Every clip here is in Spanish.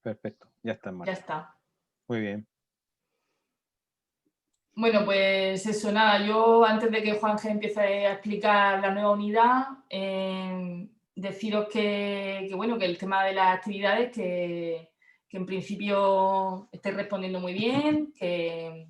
Perfecto, ya está en Ya marcha. está. Muy bien. Bueno, pues eso, nada, yo antes de que Juanje empiece a explicar la nueva unidad, deciros bueno, que el tema de las actividades, que en principio estáis respondiendo muy bien, que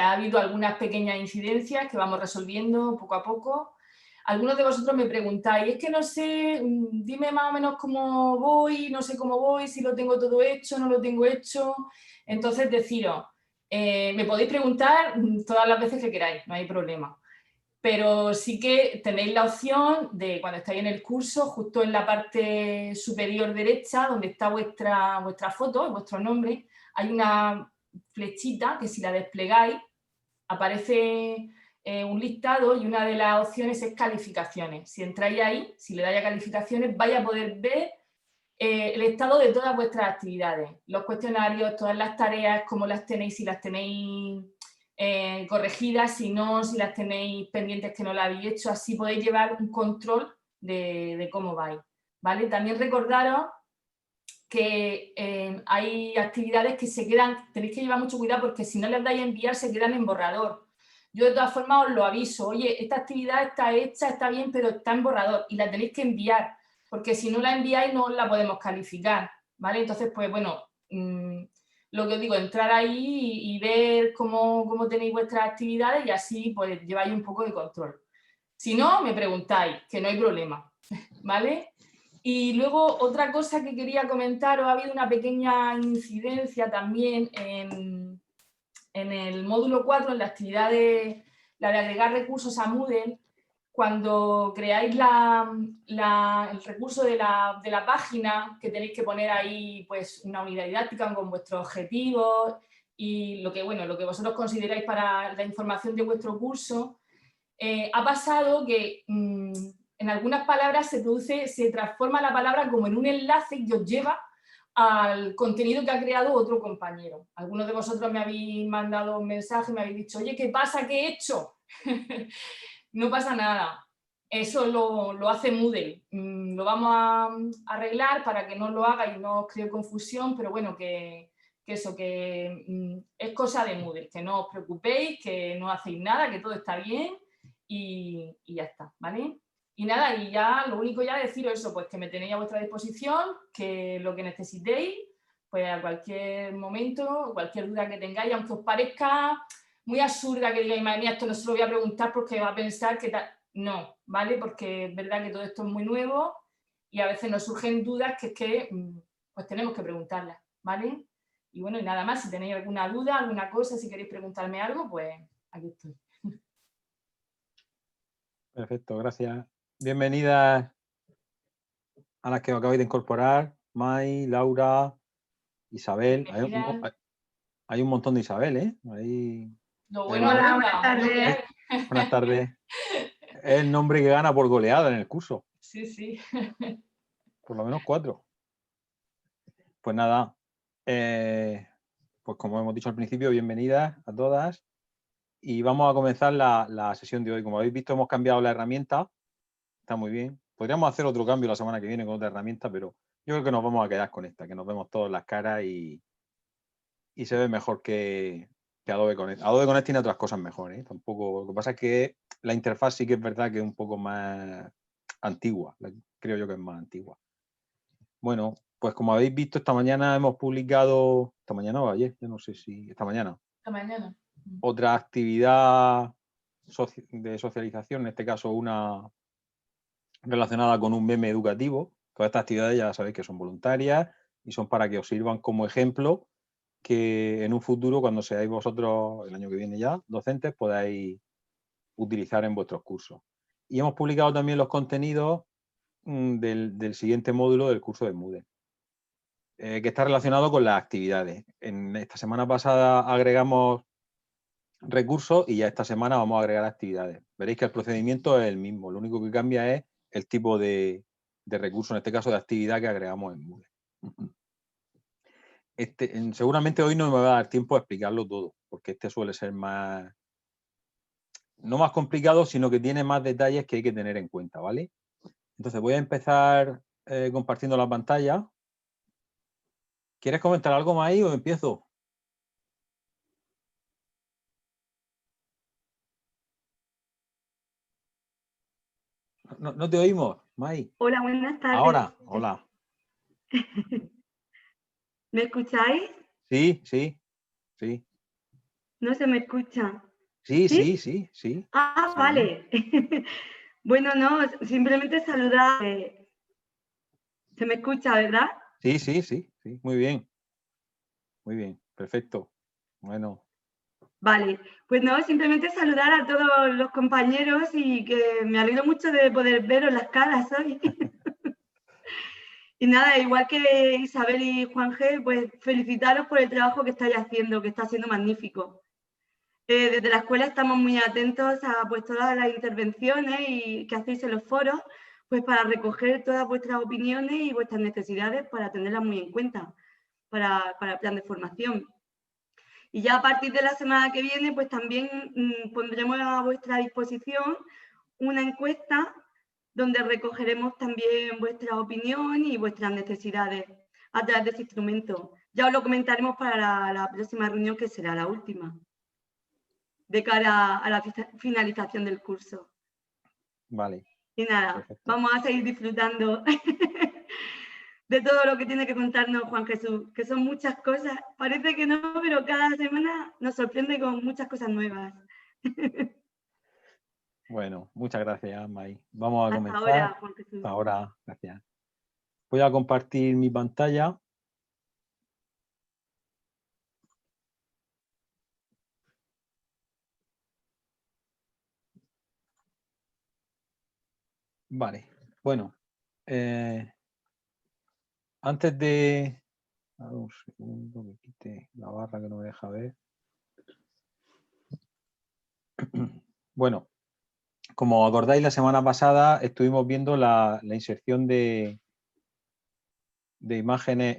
ha habido algunas pequeñas incidencias que vamos resolviendo poco a poco. Algunos de vosotros me preguntáis, es que no sé, dime más o menos cómo voy, no sé cómo voy, si lo tengo todo hecho, no lo tengo hecho. Entonces, deciros, me podéis preguntar todas las veces que queráis, no hay problema. Pero sí que tenéis la opción de, cuando estáis en el curso, justo en la parte superior derecha, donde está vuestra foto, vuestro nombre, hay una flechita que si la desplegáis, aparece un listado y una de las opciones es calificaciones. Si entráis ahí, si le dais a calificaciones, vais a poder ver el estado de todas vuestras actividades, los cuestionarios, todas las tareas, cómo las tenéis, si las tenéis corregidas, si no, si las tenéis pendientes que no las habéis hecho, así podéis llevar un control de cómo vais, ¿vale? También recordaros que hay actividades que se quedan, tenéis que llevar mucho cuidado porque si no les dais a enviar se quedan en borrador. Yo de todas formas os lo aviso, oye, esta actividad está hecha, está bien, pero está en borrador y la tenéis que enviar, porque si no la enviáis no la podemos calificar, ¿vale? Entonces, pues bueno, lo que os digo, entrar ahí y ver cómo tenéis vuestras actividades y así pues lleváis un poco de control. Si no, me preguntáis, que no hay problema, ¿vale? Y luego otra cosa que quería comentaros, ha habido una pequeña incidencia también en el módulo 4, en la actividad la de agregar recursos a Moodle. Cuando creáis el recurso de la página, que tenéis que poner ahí pues, una unidad didáctica con vuestros objetivos y lo que vosotros consideráis para la información de vuestro curso, ha pasado que en algunas palabras se transforma la palabra como en un enlace que os lleva al contenido que ha creado otro compañero. Algunos de vosotros me habéis mandado un mensaje, me habéis dicho, oye, ¿qué pasa? ¿Qué he hecho? No pasa nada. Eso lo hace Moodle. Lo vamos a arreglar para que no lo haga y no os cree confusión, pero bueno, que es cosa de Moodle, que no os preocupéis, que no hacéis nada, que todo está bien y ya está, ¿vale? Y nada, y ya lo único ya deciros eso, pues que me tenéis a vuestra disposición, que lo que necesitéis, pues a cualquier momento, cualquier duda que tengáis, aunque os parezca muy absurda que digáis, madre mía, esto no se lo voy a preguntar porque va a pensar que tal. No, ¿vale? Porque es verdad que todo esto es muy nuevo y a veces nos surgen dudas que es que pues tenemos que preguntarlas, ¿vale? Y bueno, y nada más, si tenéis alguna duda, alguna cosa, si queréis preguntarme algo, pues aquí estoy. Perfecto, gracias. Bienvenidas a las que os acabáis de incorporar, Mai, Laura, Isabel. Hay un montón de Isabel, ¿eh? Lo bueno abunda. Buenas tardes. Buenas tardes. Es el nombre que gana por goleada en el curso. Sí, sí. Por lo menos 4. Pues nada, pues como hemos dicho al principio, bienvenidas a todas. Y vamos a comenzar la sesión de hoy. Como habéis visto, hemos cambiado la herramienta. Está muy bien. Podríamos hacer otro cambio la semana que viene con otra herramienta, pero yo creo que nos vamos a quedar con esta, que nos vemos todas las caras y se ve mejor que Adobe Connect. Adobe Connect tiene otras cosas mejores, ¿eh? Tampoco, lo que pasa es que la interfaz sí que es verdad que es un poco más antigua. Creo yo que es más antigua. Bueno, pues como habéis visto, esta mañana hemos publicado, esta mañana o ayer, yo no sé si, esta mañana. Esta mañana. Otra actividad de socialización, en este caso una relacionada con un meme educativo. Todas estas actividades ya sabéis que son voluntarias y son para que os sirvan como ejemplo que en un futuro, cuando seáis vosotros, el año que viene ya, docentes, podáis utilizar en vuestros cursos. Y hemos publicado también los contenidos del siguiente módulo del curso de Moodle, que está relacionado con las actividades. En esta semana pasada agregamos recursos y ya esta semana vamos a agregar actividades. Veréis que el procedimiento es el mismo, lo único que cambia es el tipo de recurso, en este caso de actividad que agregamos en Moodle. Seguramente hoy no me va a dar tiempo a explicarlo todo, porque este suele ser más, no más complicado, sino que tiene más detalles que hay que tener en cuenta, ¿vale? Entonces voy a empezar compartiendo la pantalla. ¿Quieres comentar algo más ahí o empiezo? No te oímos, Mai. Hola, buenas tardes. Ahora, hola. ¿Me escucháis? Sí, sí, sí. No se me escucha. Sí, ¿Sí? sí, sí, sí. Ah, Sí. vale. Bueno, no, simplemente saludar. Se me escucha, ¿verdad? Sí, sí, sí, sí. Muy bien. Muy bien, perfecto. Bueno. Vale, pues no, simplemente saludar a todos los compañeros y que me alegro mucho de poder veros las caras hoy. Y nada, igual que Isabel y Juan G, pues felicitaros por el trabajo que estáis haciendo, que está siendo magnífico. Desde la escuela estamos muy atentos a pues, todas las intervenciones y que hacéis en los foros, pues para recoger todas vuestras opiniones y vuestras necesidades para tenerlas muy en cuenta para el plan de formación. Y ya a partir de la semana que viene, pues también pondremos a vuestra disposición una encuesta donde recogeremos también vuestra opinión y vuestras necesidades a través de ese instrumento. Ya os lo comentaremos para la próxima reunión, que será la última, de cara a la finalización del curso. Vale. Y nada, Perfecto. vamos a seguir disfrutando de todo lo que tiene que contarnos Juan Jesús, que son muchas cosas. Parece que no, pero cada semana nos sorprende con muchas cosas nuevas. Bueno, muchas gracias, Mai. Vamos a Hasta comenzar. ahora, Juan Jesús. Hasta ahora, gracias. Voy a compartir mi pantalla. Vale, bueno. Antes de... A ver, un segundo que quite la barra que no me deja ver. Bueno, como acordáis, la semana pasada estuvimos viendo la inserción de imágenes,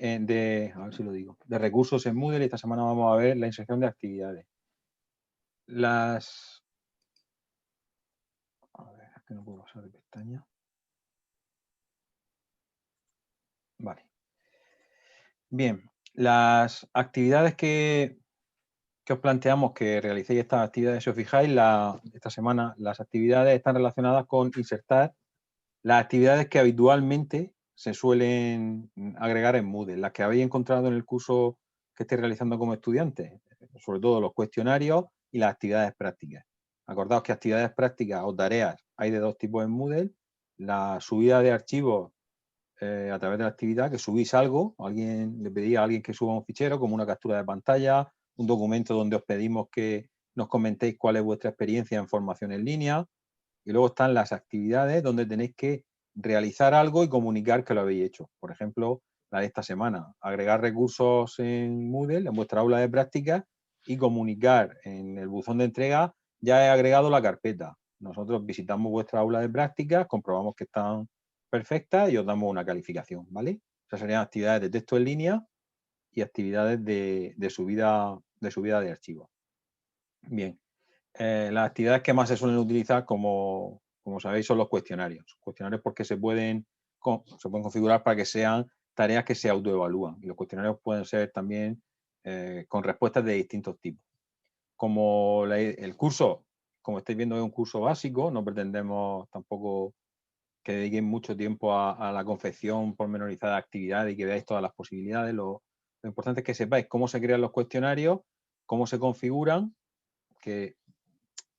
a ver si lo digo, de recursos en Moodle, y esta semana vamos a ver la inserción de actividades. A ver, es que no puedo pasar de pestaña. Vale. Bien, las actividades que os planteamos que realicéis estas actividades, si os fijáis, esta semana las actividades están relacionadas con insertar las actividades que habitualmente se suelen agregar en Moodle, las que habéis encontrado en el curso que estéis realizando como estudiantes, sobre todo los cuestionarios y las actividades prácticas. Acordaos que actividades prácticas o tareas hay de dos tipos en Moodle: la subida de archivos a través de la actividad, que subís algo, le pedí a alguien que suba un fichero como una captura de pantalla, un documento donde os pedimos que nos comentéis cuál es vuestra experiencia en formación en línea, y luego están las actividades donde tenéis que realizar algo y comunicar que lo habéis hecho. Por ejemplo, la de esta semana, agregar recursos en Moodle, en vuestra aula de práctica, y comunicar en el buzón de entrega: ya he agregado la carpeta. Nosotros visitamos vuestra aula de práctica, comprobamos que están perfectas y os damos una calificación, ¿vale? Esas serían actividades de texto en línea y actividades de subida de archivos. Bien. Las actividades que más se suelen utilizar, como sabéis, son los cuestionarios. Cuestionarios porque se pueden configurar para que sean tareas que se autoevalúan, y los cuestionarios pueden ser también con respuestas de distintos tipos. Como el curso, como estáis viendo, es un curso básico, no pretendemos tampoco que dediquéis mucho tiempo a la confección pormenorizada de actividades y que veáis todas las posibilidades. Lo importante es que sepáis cómo se crean los cuestionarios, cómo se configuran, que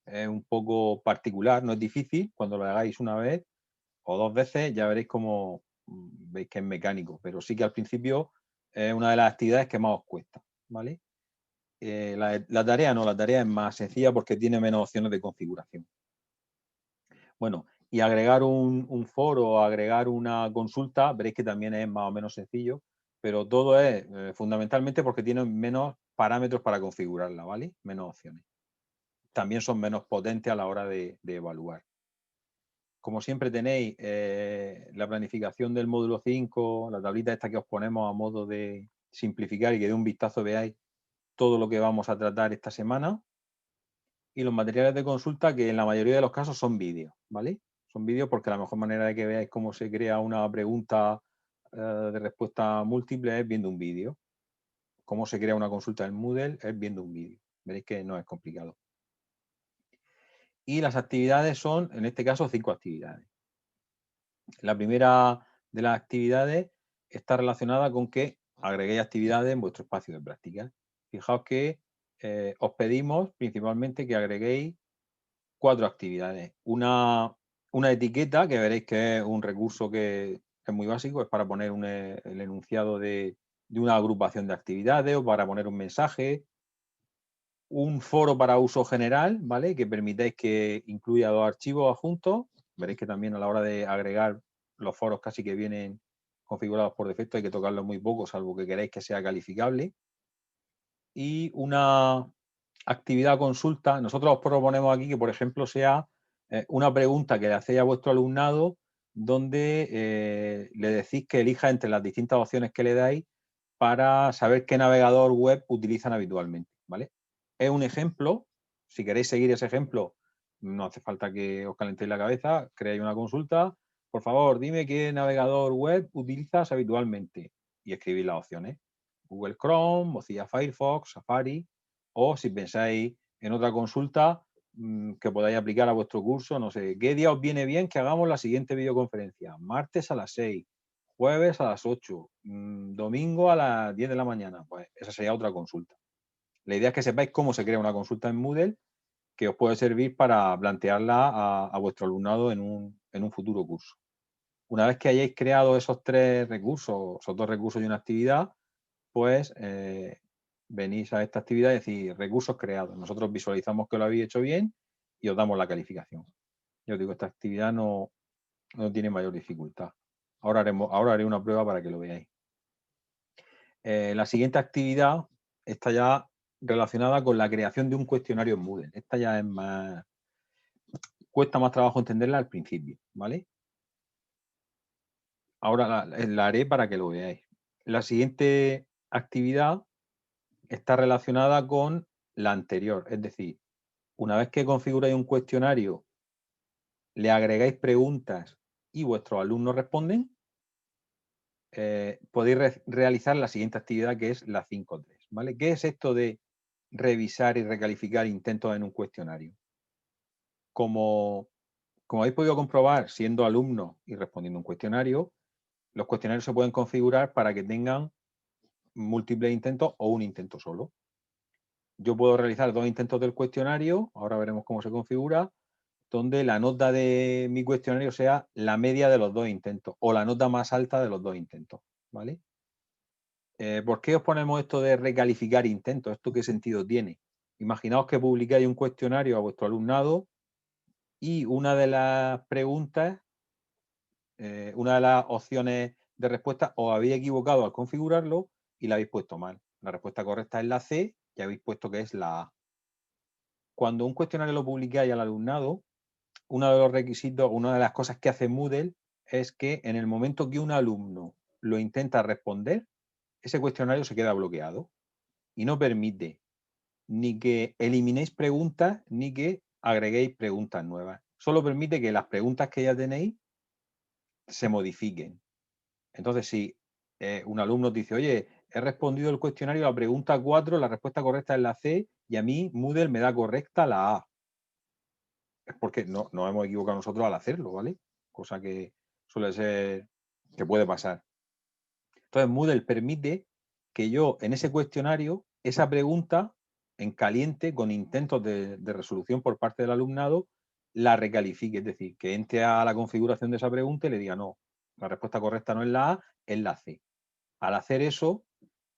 es un poco particular, no es difícil. Cuando lo hagáis una vez o dos veces ya veréis cómo veis que es mecánico, pero sí que al principio es una de las actividades que más os cuesta, ¿vale? La tarea no, la tarea es más sencilla porque tiene menos opciones de configuración. Bueno, y agregar un foro o agregar una consulta, veréis que también es más o menos sencillo, pero todo es fundamentalmente porque tiene menos parámetros para configurarla, ¿vale? Menos opciones. También son menos potentes a la hora de evaluar. Como siempre tenéis la planificación del módulo 5, la tablita esta que os ponemos a modo de simplificar y que de un vistazo veáis todo lo que vamos a tratar esta semana. Y los materiales de consulta, que en la mayoría de los casos son vídeos, ¿vale? Son vídeos porque la mejor manera de que veáis cómo se crea una pregunta de respuesta múltiple es viendo un vídeo. cómo se crea una consulta en Moodle es viendo un vídeo. Veréis que no es complicado. Y las actividades son, en este caso, 5 actividades. La primera de las actividades está relacionada con que agreguéis actividades en vuestro espacio de práctica. Fijaos que os pedimos principalmente que agreguéis 4 actividades. Una etiqueta, que veréis que es un recurso que es muy básico, es para poner el enunciado de una agrupación de actividades o para poner un mensaje. Un foro para uso general, ¿vale? Que permitáis que incluya 2 archivos adjuntos. Veréis que también a la hora de agregar los foros casi que vienen configurados por defecto, hay que tocarlos muy poco, salvo que queráis que sea calificable. Y una actividad consulta. Nosotros os proponemos aquí que, por ejemplo, sea una pregunta que le hacéis a vuestro alumnado donde le decís que elija entre las distintas opciones que le dais para saber qué navegador web utilizan habitualmente, ¿vale? Es un ejemplo. Si queréis seguir ese ejemplo, no hace falta que os calentéis la cabeza, creáis una consulta. Por favor, dime qué navegador web utilizas habitualmente y escribís las opciones. Google Chrome, Mozilla Firefox, Safari, o si pensáis en otra consulta que podáis aplicar a vuestro curso, no sé, ¿qué día os viene bien que hagamos la siguiente videoconferencia? Martes a las 6, jueves a las 8, domingo a las 10 de la mañana. Pues esa sería otra consulta. La idea es que sepáis cómo se crea una consulta en Moodle que os puede servir para plantearla a vuestro alumnado en un futuro curso. Una vez que hayáis creado esos 3 recursos, esos 2 recursos y una actividad, pues venís a esta actividad y decís recursos creados. Nosotros visualizamos que lo habéis hecho bien y os damos la calificación. Yo os digo, esta actividad no tiene mayor dificultad. Ahora haré una prueba para que lo veáis. La siguiente actividad está ya relacionada con la creación de un cuestionario en Moodle. Esta ya es más... Cuesta más trabajo entenderla al principio, ¿vale? Ahora la haré para que lo veáis. La siguiente actividad está relacionada con la anterior. Es decir, una vez que configuráis un cuestionario, le agregáis preguntas y vuestros alumnos responden, podéis realizar la siguiente actividad, que es la 5.3, ¿vale? ¿Qué es esto de revisar y recalificar intentos en un cuestionario? Como habéis podido comprobar siendo alumno y respondiendo un cuestionario, los cuestionarios se pueden configurar para que tengan múltiples intentos o un intento solo. Yo puedo realizar 2 intentos del cuestionario, ahora veremos cómo se configura, donde la nota de mi cuestionario sea la media de los 2 intentos o la nota más alta de los 2 intentos, ¿vale? ¿Por qué os ponemos esto de recalificar intentos? ¿Esto qué sentido tiene? Imaginaos que publicáis un cuestionario a vuestro alumnado y una de las preguntas, una de las opciones de respuesta, os habéis equivocado al configurarlo y la habéis puesto mal. La respuesta correcta es la C y habéis puesto que es la A. Cuando un cuestionario lo publicáis al alumnado, uno de los requisitos, una de las cosas que hace Moodle es que en el momento que un alumno lo intenta responder, ese cuestionario se queda bloqueado y no permite ni que eliminéis preguntas ni que agreguéis preguntas nuevas. Solo permite que las preguntas que ya tenéis se modifiquen. Entonces, si un alumno dice, oye, he respondido el cuestionario a la pregunta 4, la respuesta correcta es la C y a mí Moodle me da correcta la A. Es porque no nos hemos equivocado nosotros al hacerlo, ¿vale? Cosa que suele ser, que puede pasar. Entonces, Moodle permite que yo en ese cuestionario, esa pregunta en caliente, con intentos de resolución por parte del alumnado, la recalifique. Es decir, que entre a la configuración de esa pregunta y le diga, no, la respuesta correcta no es la A, es la C. Al hacer eso,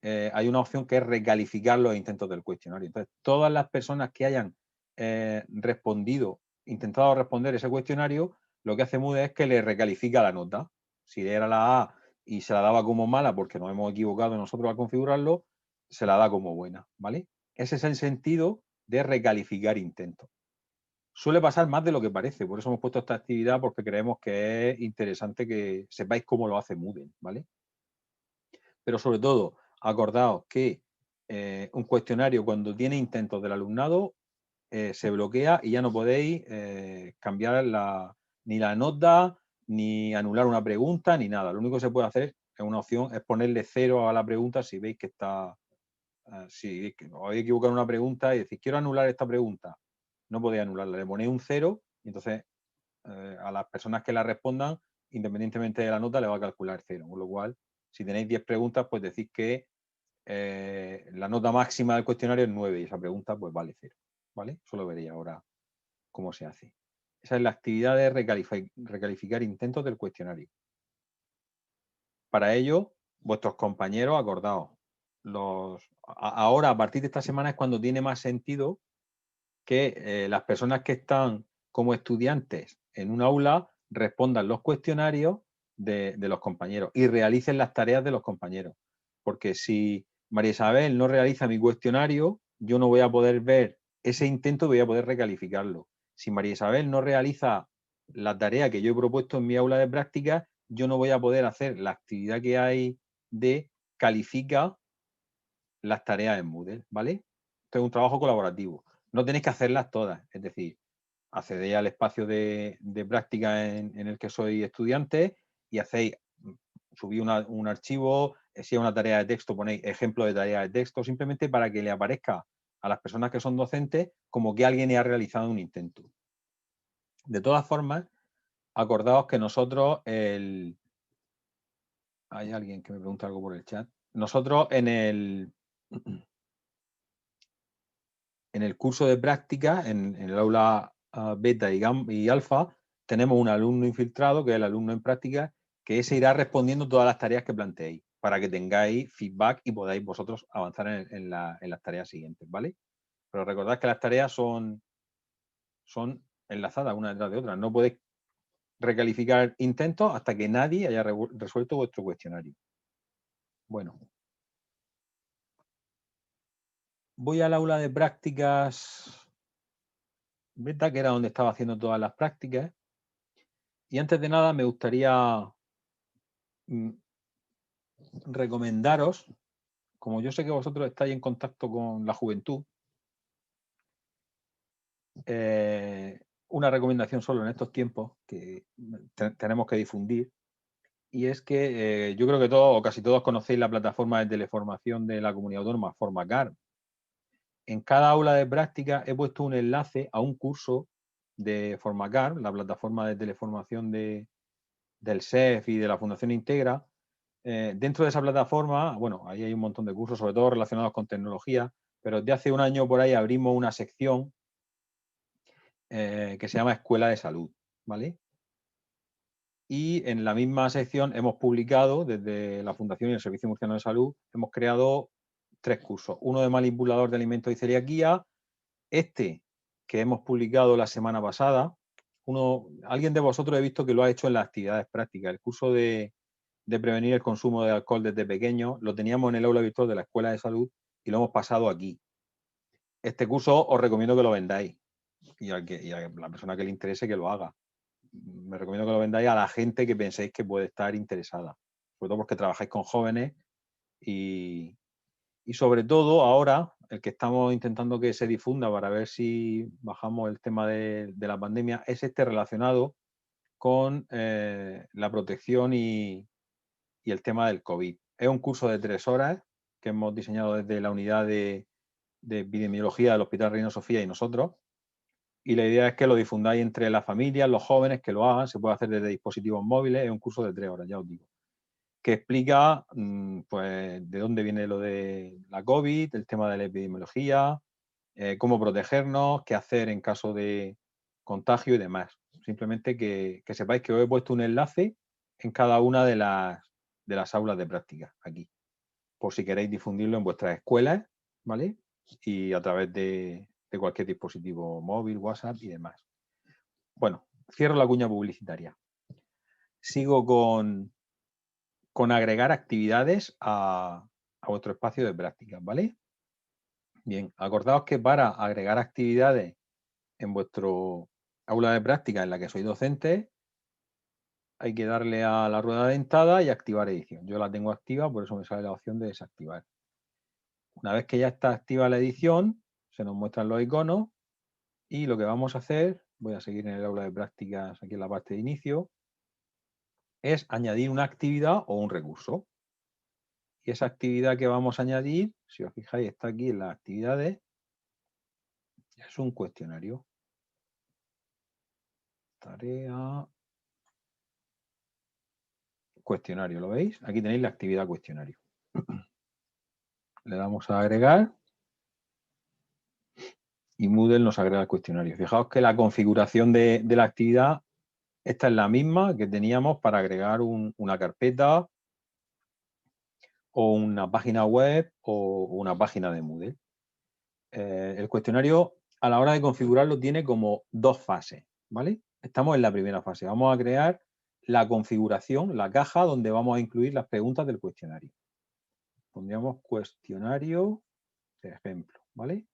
hay una opción que es recalificar los intentos del cuestionario. Entonces, todas las personas que hayan intentado responder ese cuestionario, lo que hace Moodle es que le recalifica la nota. Si era la A y se la daba como mala porque nos hemos equivocado nosotros al configurarlo, se la da como buena, ¿vale? Ese es el sentido de recalificar intentos. Suele pasar más de lo que parece, por eso hemos puesto esta actividad, porque creemos que es interesante que sepáis cómo lo hace Moodle, ¿vale? Pero sobre todo, acordaos que un cuestionario cuando tiene intentos del alumnado se bloquea y ya no podéis cambiar ni la nota, ni anular una pregunta, ni nada. Lo único que se puede hacer es una opción, es ponerle 0 a la pregunta si veis que está si os habéis equivocado en una pregunta y decís, quiero anular esta pregunta, no podéis anularla, le ponéis un 0 y entonces a las personas que la respondan, independientemente de la nota, le va a calcular 0. Con lo cual, si tenéis 10 preguntas, pues decís que la nota máxima del cuestionario es 9 y esa pregunta pues vale 0. ¿Vale? Eso lo veréis ahora cómo se hace. Esa es la actividad de recalificar intentos del cuestionario. Para ello, vuestros compañeros, acordaos, ahora a partir de esta semana es cuando tiene más sentido que las personas que están como estudiantes en un aula respondan los cuestionarios de los compañeros y realicen las tareas de los compañeros. Porque si María Isabel no realiza mi cuestionario, yo no voy a poder ver ese intento y voy a poder recalificarlo. Si María Isabel no realiza la tarea que yo he propuesto en mi aula de práctica, yo no voy a poder hacer la actividad que hay de califica las tareas en Moodle, ¿vale? Esto es un trabajo colaborativo. No tenéis que hacerlas todas, es decir, accedéis al espacio de práctica en el que sois estudiantes y hacéis, subí un archivo, si es una tarea de texto ponéis ejemplo de tarea de texto, simplemente para que le aparezca a las personas que son docentes como que alguien ha realizado un intento. De todas formas, acordaos que nosotros, hay alguien que me pregunta algo por el chat, nosotros en el curso de práctica, en el aula beta y alfa, tenemos un alumno infiltrado, que es el alumno en práctica, que ese irá respondiendo todas las tareas que planteéis, para que tengáis feedback y podáis vosotros avanzar en las tareas siguientes, ¿vale? Pero recordad que las tareas son enlazadas una detrás de otra. No podéis recalificar intentos hasta que nadie haya resuelto vuestro cuestionario. Bueno. Voy al aula de prácticas beta, que era donde estaba haciendo todas las prácticas. Y antes de nada me gustaría recomendaros, como yo sé que vosotros estáis en contacto con la juventud, una recomendación solo en estos tiempos que tenemos que difundir, y es que yo creo que todos o casi todos conocéis la plataforma de teleformación de la Comunidad Autónoma, Formacar. En cada aula de práctica he puesto un enlace a un curso de Formacar, la plataforma de teleformación del SEF y de la Fundación Integra. Dentro de esa plataforma, bueno, ahí hay un montón de cursos, sobre todo relacionados con tecnología, pero desde hace un año por ahí abrimos una sección que se llama Escuela de Salud, ¿vale? Y en la misma sección hemos publicado, desde la Fundación y el Servicio Murciano de Salud, hemos creado 3 cursos. Uno de manipulador de alimentos y celiaquía, este que hemos publicado la semana pasada. Alguien de vosotros he visto que lo ha hecho en las actividades prácticas. El curso de prevenir el consumo de alcohol desde pequeño lo teníamos en el aula virtual de la Escuela de Salud y lo hemos pasado aquí. Este curso os recomiendo que lo vendáis y a la persona que le interese que lo haga. Me recomiendo que lo vendáis a la gente que penséis que puede estar interesada, sobre todo porque trabajáis con jóvenes y sobre todo ahora, el que estamos intentando que se difunda para ver si bajamos el tema de la pandemia, es este relacionado con la protección y el tema del COVID. Es un curso de 3 horas que hemos diseñado desde la unidad de epidemiología del Hospital Reina Sofía y nosotros. Y la idea es que lo difundáis entre las familias, los jóvenes, que lo hagan. Se puede hacer desde dispositivos móviles. Es un curso de 3 horas, ya os digo, que explica pues de dónde viene lo de la COVID, el tema de la epidemiología, cómo protegernos, qué hacer en caso de contagio y demás. Simplemente que sepáis que os he puesto un enlace en cada una de las aulas de práctica aquí, por si queréis difundirlo en vuestras escuelas, ¿vale? Y a través de cualquier dispositivo móvil, WhatsApp y demás. Bueno, cierro la cuña publicitaria. Sigo con agregar actividades a vuestro espacio de prácticas, ¿vale? Bien, acordaos que para agregar actividades en vuestro aula de práctica en la que sois docente, hay que darle a la rueda dentada y activar edición. Yo la tengo activa, por eso me sale la opción de desactivar. Una vez que ya está activa la edición, se nos muestran los iconos y lo que vamos a hacer, voy a seguir en el aula de prácticas aquí en la parte de inicio, es añadir una actividad o un recurso. Y esa actividad que vamos a añadir, si os fijáis, está aquí en las actividades, es un cuestionario. Tarea. Cuestionario, ¿lo veis? Aquí tenéis la actividad cuestionario. Le damos a agregar y Moodle nos agrega el cuestionario. Fijaos que la configuración de la actividad, esta es la misma que teníamos para agregar una carpeta o una página web o una página de Moodle. El cuestionario, a la hora de configurarlo, tiene como dos fases, ¿vale? Estamos en la primera fase. Vamos a crear la configuración, la caja donde vamos a incluir las preguntas del cuestionario. Pondríamos cuestionario, de ejemplo, ¿vale?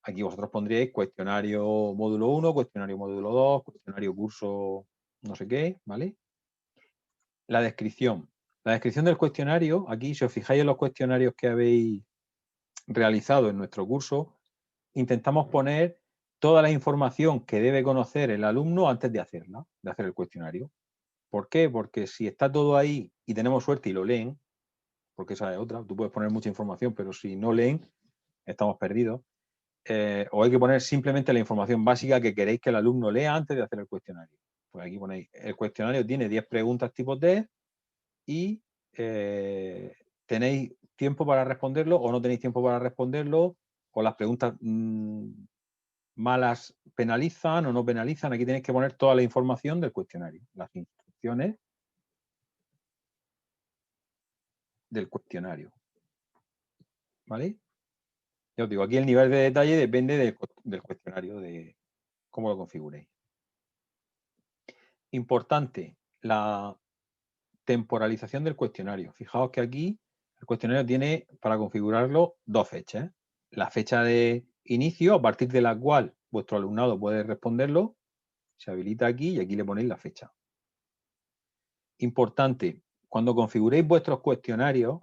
Aquí vosotros pondríais cuestionario módulo 1, cuestionario módulo 2, cuestionario curso no sé qué, ¿vale? La descripción. La descripción del cuestionario, aquí si os fijáis en los cuestionarios que habéis realizado en nuestro curso, intentamos poner toda la información que debe conocer el alumno antes de hacer el cuestionario. ¿Por qué? Porque si está todo ahí y tenemos suerte y lo leen, porque esa es otra, tú puedes poner mucha información, pero si no leen, estamos perdidos. O hay que poner simplemente la información básica que queréis que el alumno lea antes de hacer el cuestionario. Pues aquí ponéis, el cuestionario tiene 10 preguntas tipo test y tenéis tiempo para responderlo o no tenéis tiempo para responderlo, o las preguntas malas penalizan o no penalizan. Aquí tenéis que poner toda la información del cuestionario, las instrucciones del cuestionario. ¿Vale? Ya os digo, aquí el nivel de detalle depende del cuestionario, de cómo lo configuréis. Importante, la temporalización del cuestionario. Fijaos que aquí el cuestionario tiene para configurarlo dos fechas. La fecha de inicio, a partir de la cual vuestro alumnado puede responderlo, se habilita aquí y aquí le ponéis la fecha. Importante, cuando configuréis vuestros cuestionarios,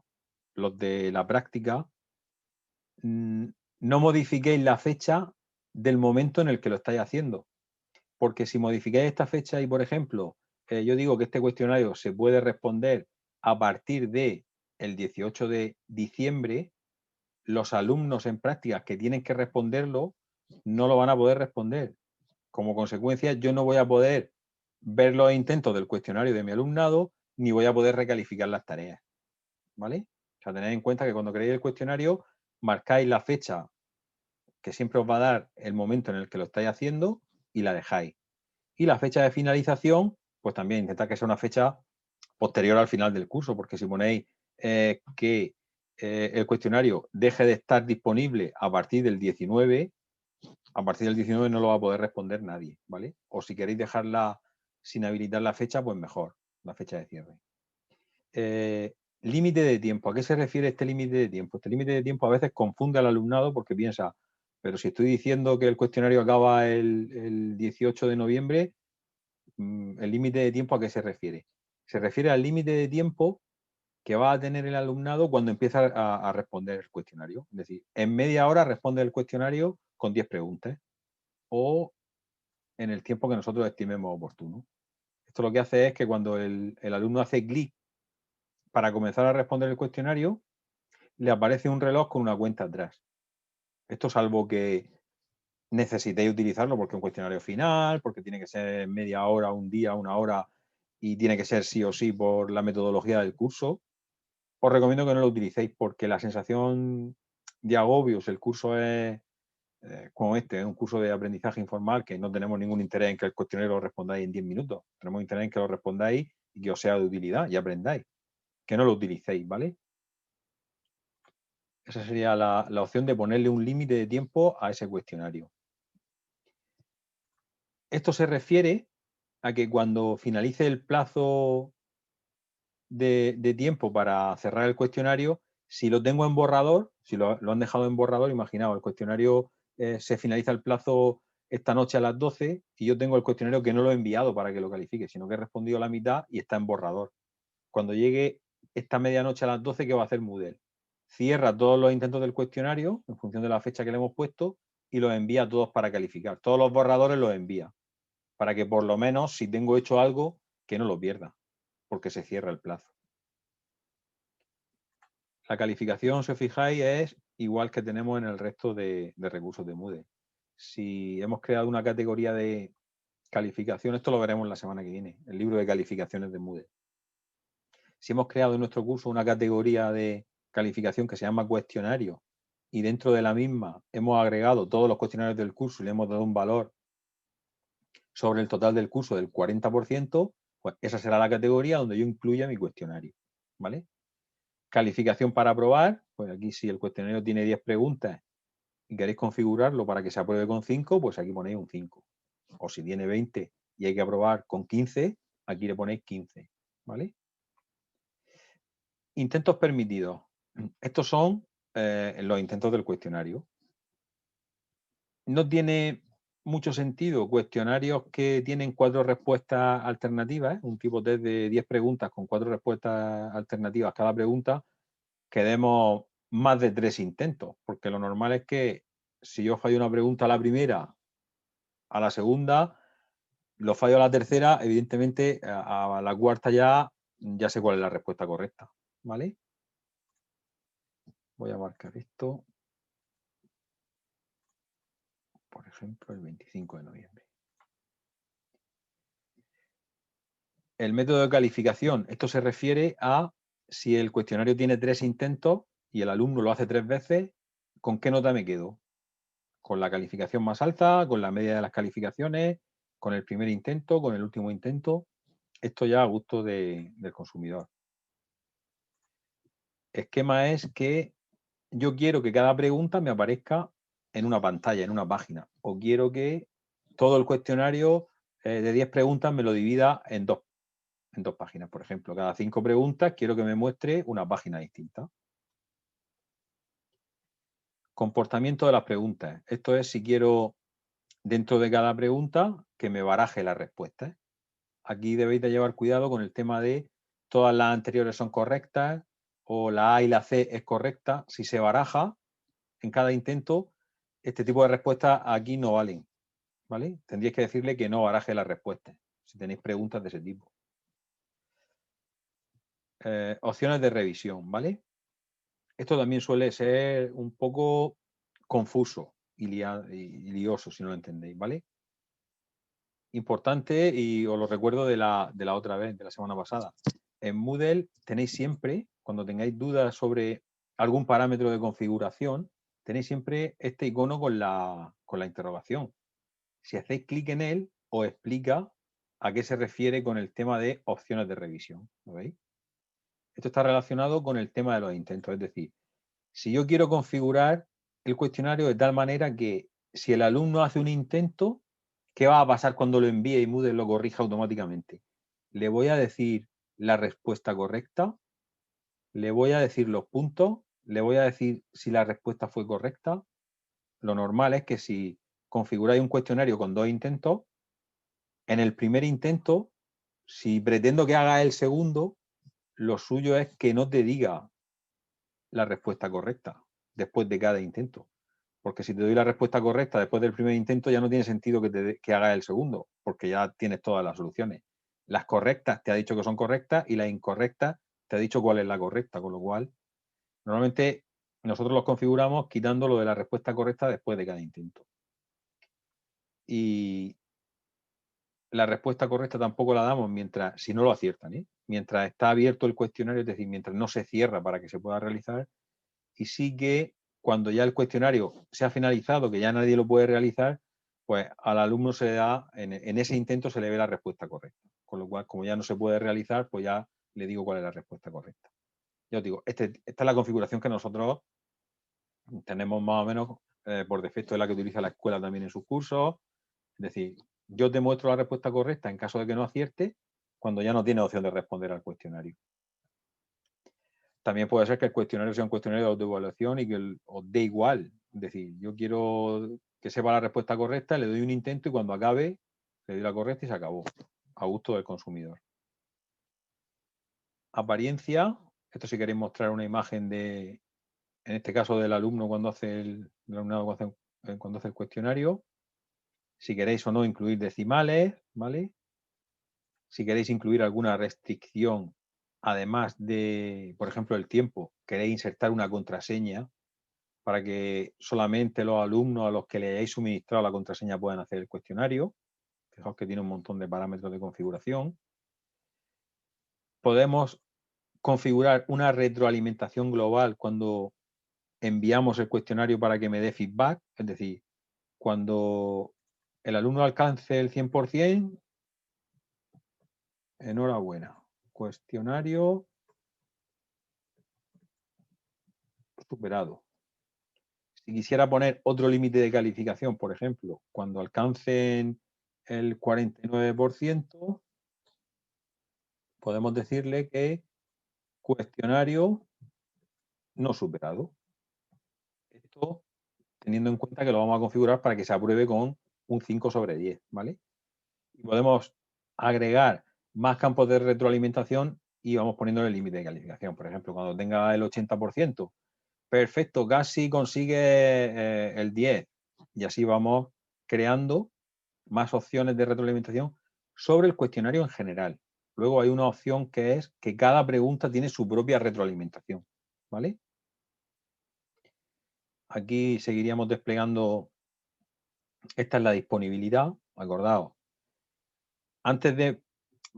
los de la práctica, no modifiquéis la fecha del momento en el que lo estáis haciendo. Porque si modificáis esta fecha y, por ejemplo, yo digo que este cuestionario se puede responder a partir del 18 de diciembre, los alumnos en prácticas que tienen que responderlo no lo van a poder responder. Como consecuencia, yo no voy a poder ver los intentos del cuestionario de mi alumnado ni voy a poder recalificar las tareas. ¿Vale? O sea, tened en cuenta que cuando creéis el cuestionario, marcáis la fecha que siempre os va a dar el momento en el que lo estáis haciendo y la dejáis. Y la fecha de finalización, pues también intentad que sea una fecha posterior al final del curso, porque si ponéis que el cuestionario deje de estar disponible a partir del 19, a partir del 19 no lo va a poder responder nadie, ¿vale? O si queréis dejarla sin habilitar la fecha, pues mejor, la fecha de cierre. Límite de tiempo. ¿A qué se refiere este límite de tiempo? Este límite de tiempo a veces confunde al alumnado porque piensa, pero si estoy diciendo que el cuestionario acaba el 18 de noviembre, ¿el límite de tiempo a qué se refiere? Se refiere al límite de tiempo que va a tener el alumnado cuando empieza a responder el cuestionario. Es decir, en media hora responde el cuestionario con 10 preguntas o en el tiempo que nosotros estimemos oportuno. Esto lo que hace es que cuando el alumno hace clic para comenzar a responder el cuestionario, le aparece un reloj con una cuenta atrás. Esto salvo que necesitéis utilizarlo porque es un cuestionario final, porque tiene que ser media hora, un día, una hora y tiene que ser sí o sí por la metodología del curso, os recomiendo que no lo utilicéis porque la sensación de agobio, si el curso es como este, es un curso de aprendizaje informal que no tenemos ningún interés en que el cuestionario lo respondáis en 10 minutos, tenemos interés en que lo respondáis y que os sea de utilidad y aprendáis, que no lo utilicéis, ¿vale? Esa sería la opción de ponerle un límite de tiempo a ese cuestionario. Esto se refiere a que cuando finalice el plazo de tiempo para cerrar el cuestionario, si lo tengo en borrador, si lo han dejado en borrador, imaginaos, el cuestionario se finaliza el plazo esta noche a las 12 y yo tengo el cuestionario que no lo he enviado para que lo califique, sino que he respondido la mitad y está en borrador. Cuando llegue esta medianoche a las 12, ¿qué va a hacer Moodle? Cierra todos los intentos del cuestionario en función de la fecha que le hemos puesto y los envía todos para calificar. Todos los borradores los envía para que por lo menos si tengo hecho algo, que no lo pierda, porque se cierra el plazo. La calificación, si os fijáis, es igual que tenemos en el resto de recursos de Moodle. Si hemos creado una categoría de calificación, esto lo veremos la semana que viene, el libro de calificaciones de Moodle. Si hemos creado en nuestro curso una categoría de calificación que se llama cuestionario y dentro de la misma hemos agregado todos los cuestionarios del curso y le hemos dado un valor sobre el total del curso del 40%, pues esa será la categoría donde yo incluya mi cuestionario, ¿vale? Calificación para aprobar, pues aquí si el cuestionario tiene 10 preguntas y queréis configurarlo para que se apruebe con 5, pues aquí ponéis un 5. O si tiene 20 y hay que aprobar con 15, aquí le ponéis 15, ¿vale? Intentos permitidos. Estos son los intentos del cuestionario. No tiene mucho sentido cuestionarios que tienen 4 respuestas alternativas, un tipo test de 10 preguntas con 4 respuestas alternativas cada pregunta, que demos más de 3 intentos, porque lo normal es que si yo fallo una pregunta a la primera, a la segunda, lo fallo a la tercera, evidentemente a la cuarta ya sé cuál es la respuesta correcta, ¿vale? Voy a marcar esto, por ejemplo, el 25 de noviembre. El método de calificación, esto se refiere a si el cuestionario tiene 3 intentos y el alumno lo hace 3 veces, ¿con qué nota me quedo? ¿Con la calificación más alta, con la media de las calificaciones, con el primer intento, con el último intento? Esto ya a gusto del consumidor. Esquema es que yo quiero que cada pregunta me aparezca en una pantalla, en una página, o quiero que todo el cuestionario de 10 preguntas me lo divida en dos páginas, por ejemplo. Cada 5 preguntas quiero que me muestre una página distinta. Comportamiento de las preguntas. Esto es si quiero, dentro de cada pregunta, que me baraje las respuestas. Aquí debéis de llevar cuidado con el tema de todas las anteriores son correctas o la A y la C es correcta. Si se baraja en cada intento, este tipo de respuestas aquí no valen, ¿vale? Tendríais que decirle que no baraje las respuestas si tenéis preguntas de ese tipo. Opciones de revisión, ¿vale? Esto también suele ser un poco confuso y lioso, si no lo entendéis, ¿vale? Importante, y os lo recuerdo de la otra vez, de la semana pasada. En Moodle tenéis siempre, cuando tengáis dudas sobre algún parámetro de configuración, tenéis siempre este icono con la interrogación. Si hacéis clic en él, os explica a qué se refiere con el tema de opciones de revisión. ¿Lo veis? Esto está relacionado con el tema de los intentos. Es decir, si yo quiero configurar el cuestionario de tal manera que si el alumno hace un intento, ¿qué va a pasar cuando lo envíe y Moodle lo corrija automáticamente? Le voy a decir la respuesta correcta, le voy a decir los puntos, le voy a decir si la respuesta fue correcta. Lo normal es que si configuráis un cuestionario con 2 intentos, en el primer intento, si pretendo que haga el segundo, lo suyo es que no te diga la respuesta correcta después de cada intento. Porque si te doy la respuesta correcta después del primer intento, ya no tiene sentido que hagas el segundo, porque ya tienes todas las soluciones. Las correctas te ha dicho que son correctas y las incorrectas te ha dicho cuál es la correcta, con lo cual normalmente nosotros los configuramos quitando lo de la respuesta correcta después de cada intento. Y la respuesta correcta tampoco la damos si no lo aciertan, ¿eh? Mientras está abierto el cuestionario, es decir, mientras no se cierra para que se pueda realizar, y sí que cuando ya el cuestionario se ha finalizado, que ya nadie lo puede realizar, pues al alumno se le da, en ese intento se le ve la respuesta correcta. Con lo cual, como ya no se puede realizar, pues ya le digo cuál es la respuesta correcta. Ya os digo, esta es la configuración que nosotros tenemos más o menos por defecto, es la que utiliza la escuela también en sus cursos. Es decir, yo te muestro la respuesta correcta en caso de que no acierte, cuando ya no tiene opción de responder al cuestionario. También puede ser que el cuestionario sea un cuestionario de autoevaluación y que os dé igual. Es decir, yo quiero que sepa la respuesta correcta, le doy un intento y cuando acabe, le doy la correcta y se acabó, a gusto del consumidor. Apariencia, esto si queréis mostrar una imagen en este caso del alumno cuando hace el cuestionario. Si queréis o no incluir decimales, ¿vale? Si queréis incluir alguna restricción además de, por ejemplo, el tiempo, queréis insertar una contraseña para que solamente los alumnos a los que le hayáis suministrado la contraseña puedan hacer el cuestionario. Fijaos que tiene un montón de parámetros de configuración. Podemos configurar una retroalimentación global cuando enviamos el cuestionario para que me dé feedback, es decir, cuando el alumno alcance el 100%, enhorabuena. Cuestionario superado. Si quisiera poner otro límite de calificación, por ejemplo, cuando alcancen el 49%, podemos decirle que cuestionario no superado. Esto teniendo en cuenta que lo vamos a configurar para que se apruebe con un 5/10, ¿vale? Y podemos agregar más campos de retroalimentación y vamos poniendo el límite de calificación. Por ejemplo, cuando tenga el 80%, perfecto, casi consigue el 10. Y así vamos creando más opciones de retroalimentación sobre el cuestionario en general. Luego hay una opción que es que cada pregunta tiene su propia retroalimentación, ¿vale? Aquí seguiríamos desplegando. Esta es la disponibilidad, acordaos. Antes de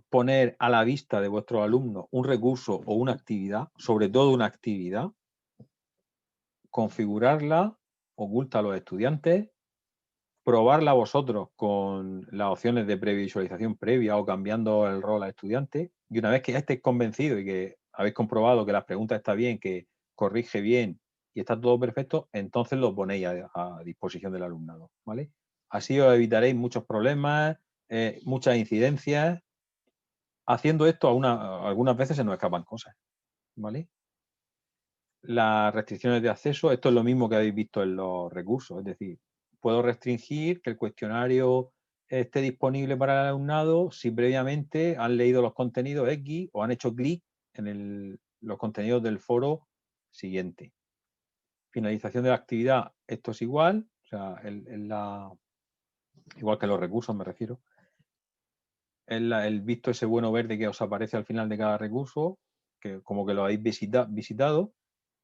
poner a la vista de vuestros alumnos un recurso o una actividad, sobre todo una actividad, configurarla, oculta a los estudiantes, probarla vosotros con las opciones de previsualización previa o cambiando el rol a estudiante, y una vez que ya estéis convencidos y que habéis comprobado que las preguntas están bien, que corrige bien y está todo perfecto, entonces lo ponéis a disposición del alumnado, ¿vale? Así os evitaréis muchos problemas, muchas incidencias. Haciendo esto, algunas veces se nos escapan cosas, ¿vale? Las restricciones de acceso, esto es lo mismo que habéis visto en los recursos, es decir, puedo restringir que el cuestionario esté disponible para el alumnado si previamente han leído los contenidos X o han hecho clic en los contenidos del foro siguiente. Finalización de la actividad, esto es igual, o sea, igual que los recursos me refiero. El visto ese bueno verde que os aparece al final de cada recurso, que como que lo habéis visitado.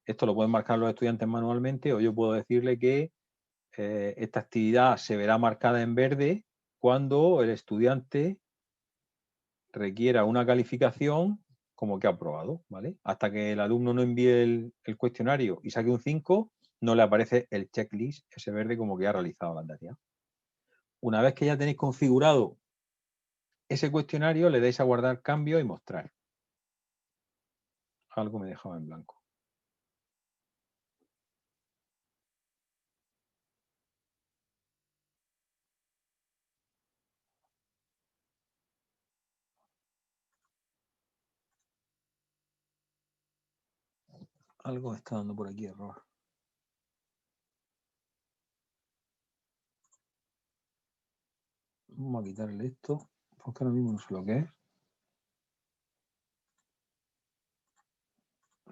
Esto lo pueden marcar los estudiantes manualmente o yo puedo decirle que esta actividad se verá marcada en verde cuando el estudiante requiera una calificación como que ha aprobado, ¿vale? Hasta que el alumno no envíe el cuestionario y saque un 5, no le aparece el checklist, ese verde, como que ha realizado la tarea. Una vez que ya tenéis configurado ese cuestionario, le dais a guardar cambio y mostrar. Algo me dejaba en blanco. Algo está dando por aquí error. Vamos a quitarle esto, porque ahora mismo no sé lo que es.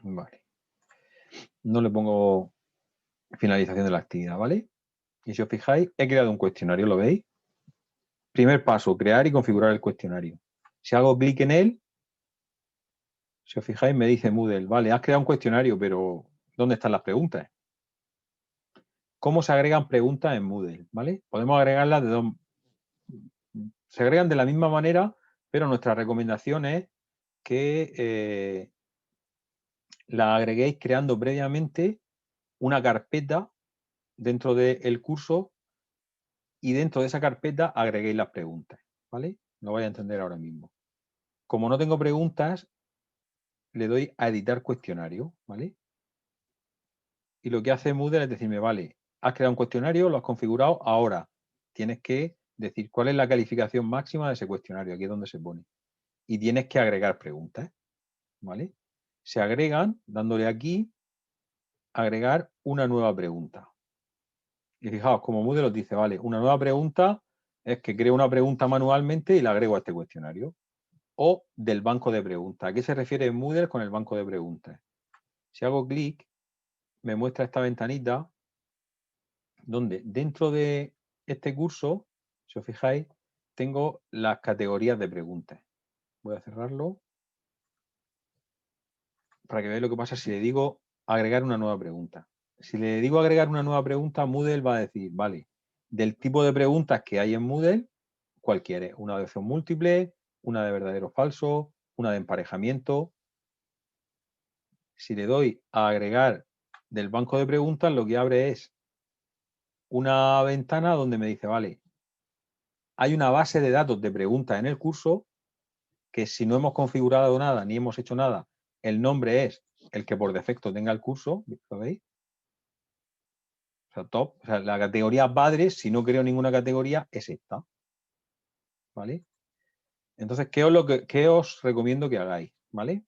Vale. No le pongo finalización de la actividad, ¿vale? Y si os fijáis, he creado un cuestionario, ¿lo veis? Primer paso, crear y configurar el cuestionario. Si hago clic en él, si os fijáis, me dice Moodle, vale, has creado un cuestionario, pero ¿dónde están las preguntas? ¿Cómo se agregan preguntas en Moodle? ¿Vale? Podemos agregarlas de dos. Se agregan de la misma manera, pero nuestra recomendación es que la agreguéis creando previamente una carpeta dentro del curso y dentro de esa carpeta agreguéis las preguntas, ¿vale? Lo vais a entender ahora mismo. Como no tengo preguntas, le doy a editar cuestionario, ¿vale? Y lo que hace Moodle es decirme, vale, has creado un cuestionario, lo has configurado, ahora tienes que decir cuál es la calificación máxima de ese cuestionario, aquí es donde se pone. Y tienes que agregar preguntas, ¿vale? Se agregan dándole aquí, agregar una nueva pregunta. Y fijaos, como Moodle os dice, vale, una nueva pregunta es que creo una pregunta manualmente y la agrego a este cuestionario. O del banco de preguntas. ¿A qué se refiere Moodle con el banco de preguntas? Si hago clic, me muestra esta ventanita donde dentro de este curso, si os fijáis, tengo las categorías de preguntas. Voy a cerrarlo. para que veáis lo que pasa si le digo agregar una nueva pregunta. Si le digo agregar una nueva pregunta, Moodle va a decir, vale, del tipo de preguntas que hay en Moodle, ¿cuál quiere? Una de opción múltiple, una de verdadero o falso, una de emparejamiento. Si le doy a agregar del banco de preguntas, lo que abre es una ventana donde me dice, vale, hay una base de datos de preguntas en el curso que si no hemos configurado nada ni hemos hecho nada, el nombre es el que por defecto tenga el curso, ¿lo veis? O sea, top, o sea, la categoría padres, si no creo ninguna categoría, es esta. ¿Vale? Entonces, ¿qué os recomiendo que hagáis? ¿Vale?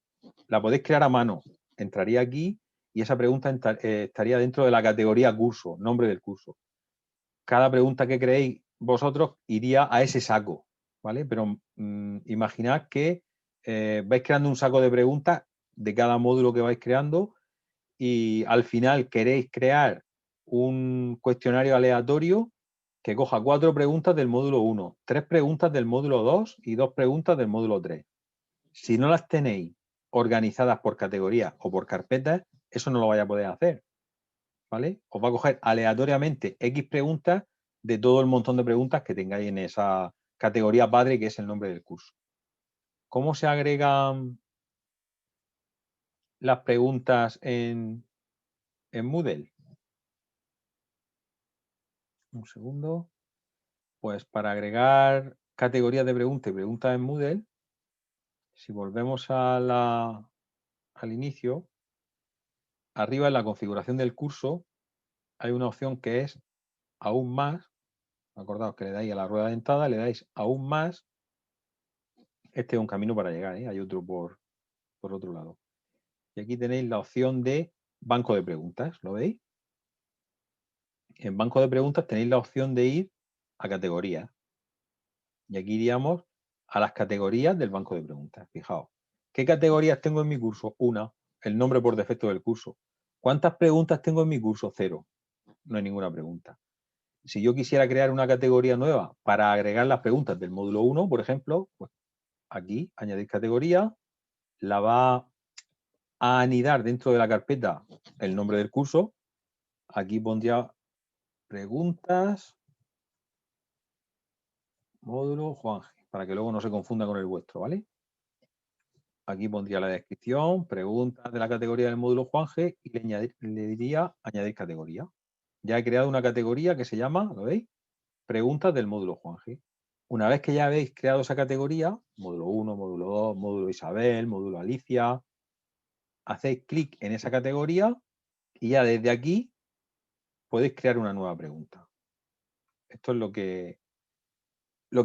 La podéis crear a mano. Entraría aquí y esa pregunta estaría dentro de la categoría curso, nombre del curso. Cada pregunta que creéis vosotros iría a ese saco, ¿vale? Pero imaginad que vais creando un saco de preguntas de cada módulo que vais creando y al final queréis crear un cuestionario aleatorio que coja 4 preguntas del módulo 1, 3 preguntas del módulo 2 y 2 preguntas del módulo 3. Si no las tenéis organizadas por categoría o por carpetas, eso no lo vais a poder hacer. ¿Vale? Os va a coger aleatoriamente X preguntas de todo el montón de preguntas que tengáis en esa categoría padre que es el nombre del curso. ¿Cómo se agregan las preguntas en Moodle? Un segundo. Pues para agregar categorías de preguntas y preguntas en Moodle, si volvemos al inicio, arriba en la configuración del curso hay una opción que es aún más. Acordaos que le dais a la rueda dentada, le dais aún más. Este es un camino para llegar, ¿eh? Hay otro por otro lado. Y aquí tenéis la opción de banco de preguntas, ¿lo veis? En banco de preguntas tenéis la opción de ir a categorías. Y aquí iríamos a las categorías del banco de preguntas. Fijaos, ¿qué categorías tengo en mi curso? Una, el nombre por defecto del curso. ¿Cuántas preguntas tengo en mi curso? 0. No hay ninguna pregunta. Si yo quisiera crear una categoría nueva para agregar las preguntas del módulo 1, por ejemplo, pues aquí añadir categoría, la va a anidar dentro de la carpeta el nombre del curso. Aquí pondría preguntas, módulo Juanje, para que luego no se confunda con el vuestro, ¿vale? Aquí pondría la descripción, preguntas de la categoría del módulo Juanje y le diría añadir categoría. Ya he creado una categoría que se llama, ¿lo veis? Preguntas del módulo Juanje. Una vez que ya habéis creado esa categoría, módulo 1, módulo 2, módulo Isabel, módulo Alicia, hacéis clic en esa categoría y ya desde aquí podéis crear una nueva pregunta. Esto es lo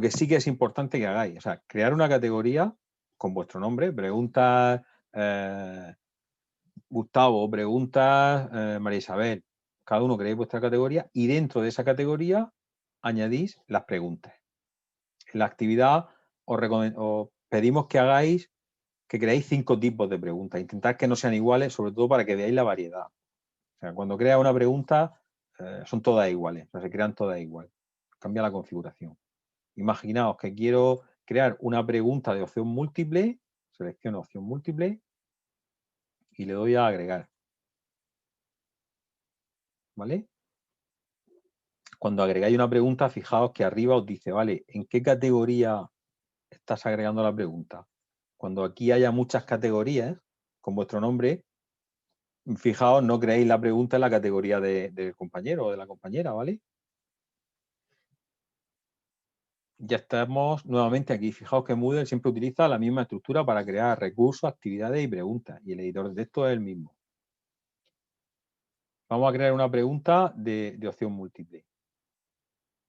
que sí que es importante que hagáis. O sea, crear una categoría con vuestro nombre, preguntas Gustavo, preguntas María Isabel. Cada uno creéis vuestra categoría y dentro de esa categoría añadís las preguntas. En la actividad os pedimos que creéis 5 tipos de preguntas. Intentad que no sean iguales, sobre todo para que veáis la variedad. O sea, cuando creas una pregunta, son todas iguales, o sea, se crean todas igual. Cambia la configuración. Imaginaos que quiero crear una pregunta de opción múltiple, selecciono opción múltiple y le doy a agregar. ¿Vale? Cuando agregáis una pregunta, fijaos que arriba os dice, vale, ¿en qué categoría estás agregando la pregunta? Cuando aquí haya muchas categorías con vuestro nombre, fijaos, no creéis la pregunta en la categoría del compañero o de la compañera, ¿vale? Ya estamos nuevamente aquí. Fijaos que Moodle siempre utiliza la misma estructura para crear recursos, actividades y preguntas. Y el editor de texto es el mismo. Vamos a crear una pregunta de opción múltiple.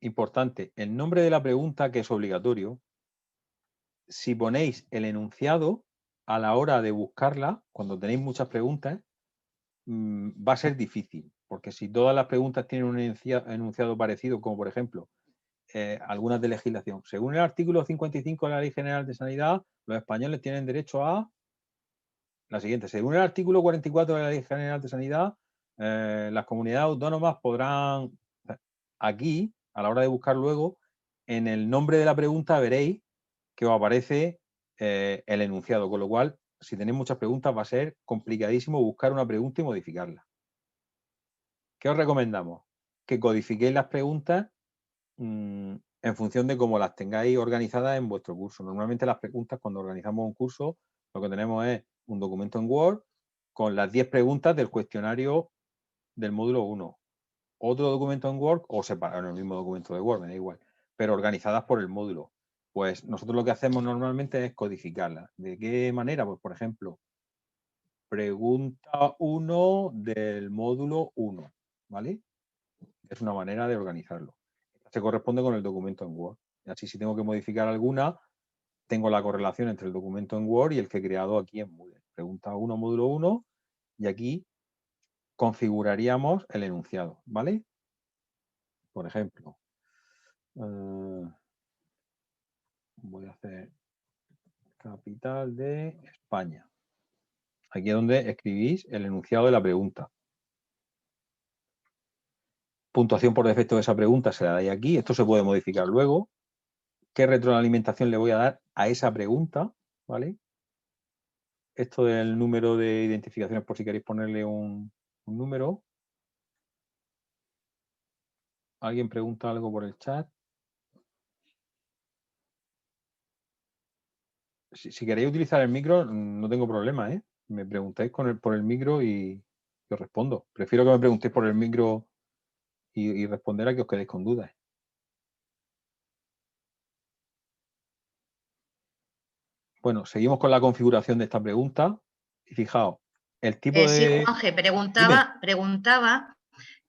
Importante, el nombre de la pregunta, que es obligatorio, si ponéis el enunciado a la hora de buscarla, cuando tenéis muchas preguntas, va a ser difícil. Porque si todas las preguntas tienen un enunciado parecido, como por ejemplo, algunas de legislación. Según el artículo 55 de la Ley General de Sanidad, los españoles tienen derecho a la siguiente. Según el artículo 44 de la Ley General de Sanidad, las comunidades autónomas podrán, aquí, a la hora de buscar luego, en el nombre de la pregunta veréis que os aparece el enunciado, con lo cual si tenéis muchas preguntas, va a ser complicadísimo buscar una pregunta y modificarla. ¿Qué os recomendamos? Que codifiquéis las preguntas en función de cómo las tengáis organizadas en vuestro curso. Normalmente las preguntas, cuando organizamos un curso, lo que tenemos es un documento en Word con las 10 preguntas del cuestionario del módulo 1. Otro documento en Word o separado en el mismo documento de Word, me da igual, pero organizadas por el módulo. Pues nosotros lo que hacemos normalmente es codificarlas. ¿De qué manera? Pues, por ejemplo, pregunta 1 del módulo 1, ¿vale? Es una manera de organizarlo. Se corresponde con el documento en Word. Y así, si tengo que modificar alguna, tengo la correlación entre el documento en Word y el que he creado aquí en Moodle. Pregunta 1, módulo 1, y aquí configuraríamos el enunciado, ¿vale? Por ejemplo, voy a hacer capital de España. Aquí es donde escribís el enunciado de la pregunta. Puntuación por defecto de esa pregunta se la dais aquí. Esto se puede modificar luego. ¿Qué retroalimentación le voy a dar a esa pregunta? ¿Vale? Esto del número de identificaciones, por si queréis ponerle un número. ¿Alguien pregunta algo por el chat? Si queréis utilizar el micro, no tengo problema, ¿eh? Me preguntáis por el micro y os respondo. Prefiero que me preguntéis por el micro y responder a que os quedéis con dudas. Bueno, seguimos con la configuración de esta pregunta. Y fijaos, el tipo de... Sí, Juanje, preguntaba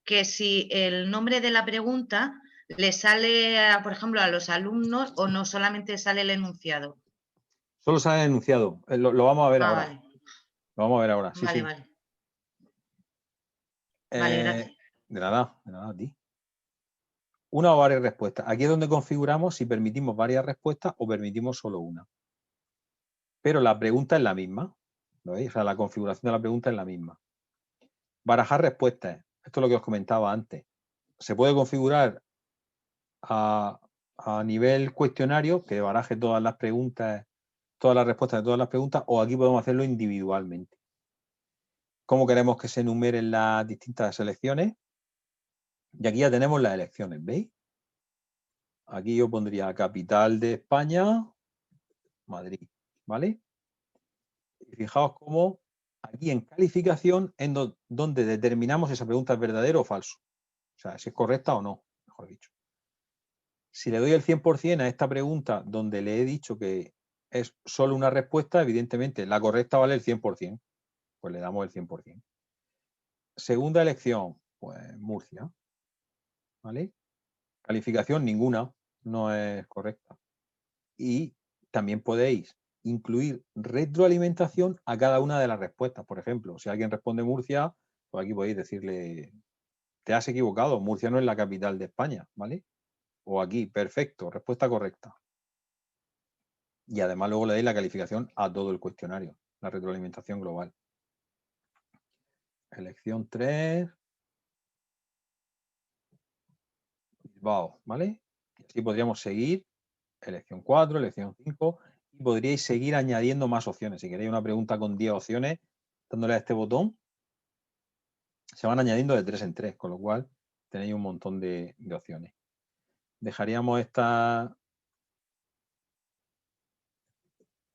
que si el nombre de la pregunta le sale, por ejemplo, a los alumnos o no solamente sale el enunciado. Solo sale el enunciado. Lo vamos a ver ahora. Vale. Lo vamos a ver ahora. Sí, Vale, sí. vale. Vale, gracias. De nada a ti. Una o varias respuestas. Aquí es donde configuramos si permitimos varias respuestas o permitimos solo una. Pero la pregunta es la misma. ¿Lo veis? O sea, la configuración de la pregunta es la misma. Barajar respuestas. Esto es lo que os comentaba antes. Se puede configurar a nivel cuestionario, que baraje todas las preguntas, todas las respuestas de todas las preguntas, o aquí podemos hacerlo individualmente. ¿Cómo queremos que se enumeren las distintas selecciones? Y aquí ya tenemos las elecciones, ¿veis? Aquí yo pondría capital de España, Madrid, ¿vale? Y fijaos cómo aquí en calificación en donde determinamos si esa pregunta es verdadero o falso. O sea, si es correcta o no, mejor dicho. Si le doy el 100% a esta pregunta donde le he dicho que es solo una respuesta, evidentemente la correcta vale el 100%. Pues le damos el 100%. Segunda elección, pues Murcia, ¿vale? Calificación ninguna, no es correcta. Y también podéis incluir retroalimentación a cada una de las respuestas. Por ejemplo, si alguien responde Murcia, pues aquí podéis decirle, te has equivocado, Murcia no es la capital de España, ¿vale? O aquí, perfecto, respuesta correcta. Y además luego le dais la calificación a todo el cuestionario, la retroalimentación global. Elección 3. Bilbao, ¿vale? Y así podríamos seguir. Elección 4, elección 5. Y podríais seguir añadiendo más opciones. Si queréis una pregunta con 10 opciones, dándole a este botón, se van añadiendo de 3 en 3, con lo cual tenéis un montón de opciones. Dejaríamos esta...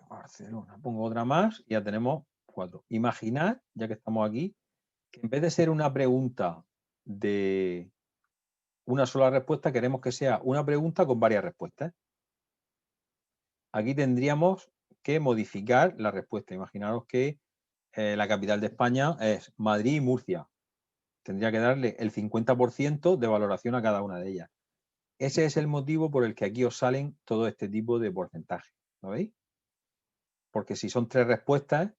Barcelona. Pongo otra más y ya tenemos 4. Imaginad, ya que estamos aquí, que en vez de ser una pregunta de una sola respuesta, queremos que sea una pregunta con varias respuestas. Aquí tendríamos que modificar la respuesta. Imaginaros que la capital de España es Madrid y Murcia. Tendría que darle el 50% de valoración a cada una de ellas. Ese es el motivo por el que aquí os salen todo este tipo de porcentajes. ¿Lo veis? Porque si son 3 respuestas,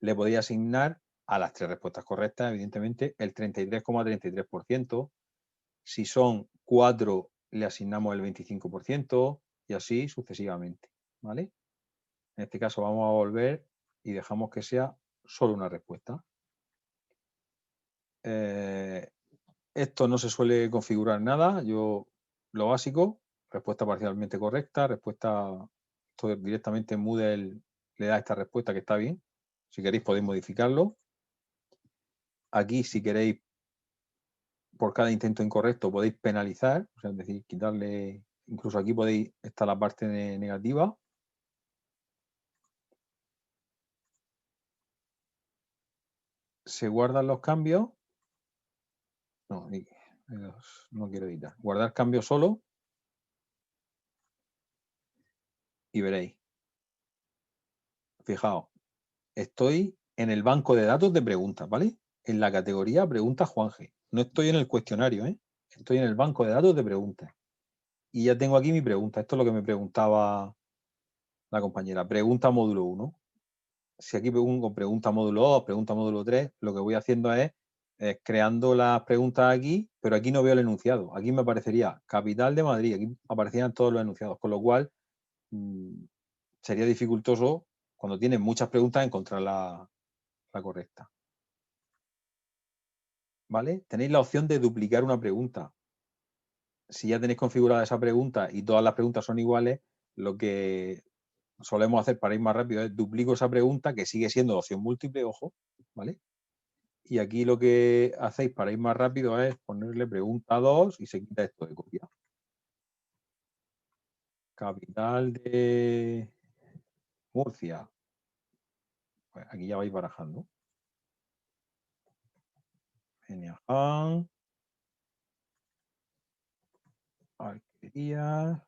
le podéis asignar a las 3 respuestas correctas, evidentemente, el 33,33%. Si son 4, le asignamos el 25% y así sucesivamente. ¿Vale? En este caso vamos a volver y dejamos que sea solo una respuesta. Esto no se suele configurar nada. Yo, lo básico, respuesta parcialmente correcta, respuesta, esto directamente en Moodle le da esta respuesta que está bien, Si queréis podéis modificarlo. Aquí, si queréis, por cada intento incorrecto podéis penalizar, o sea, es decir, quitarle, incluso aquí podéis, está la parte negativa. Se guardan los cambios. No quiero editar. Guardar cambios solo. Y veréis. Fijaos, estoy en el banco de datos de preguntas, ¿vale? En la categoría preguntas Juanje. No estoy en el cuestionario, ¿eh? Estoy en el banco de datos de preguntas. Y ya tengo aquí mi pregunta. Esto es lo que me preguntaba la compañera. Pregunta módulo 1. Si aquí pongo pregunta módulo 2, pregunta módulo 3, lo que voy haciendo es creando las preguntas aquí, pero aquí no veo el enunciado. Aquí me aparecería capital de Madrid, aquí aparecerían todos los enunciados, con lo cual sería dificultoso cuando tienes muchas preguntas encontrar la correcta. ¿Vale? Tenéis la opción de duplicar una pregunta. Si ya tenéis configurada esa pregunta y todas las preguntas son iguales, lo que solemos hacer para ir más rápido es duplico esa pregunta, que sigue siendo opción múltiple, ojo, ¿vale? Y aquí lo que hacéis para ir más rápido es ponerle pregunta 2 y se quita esto de copia. Capital de Murcia. Pues aquí ya vais barajando. Eniajan. Alquería.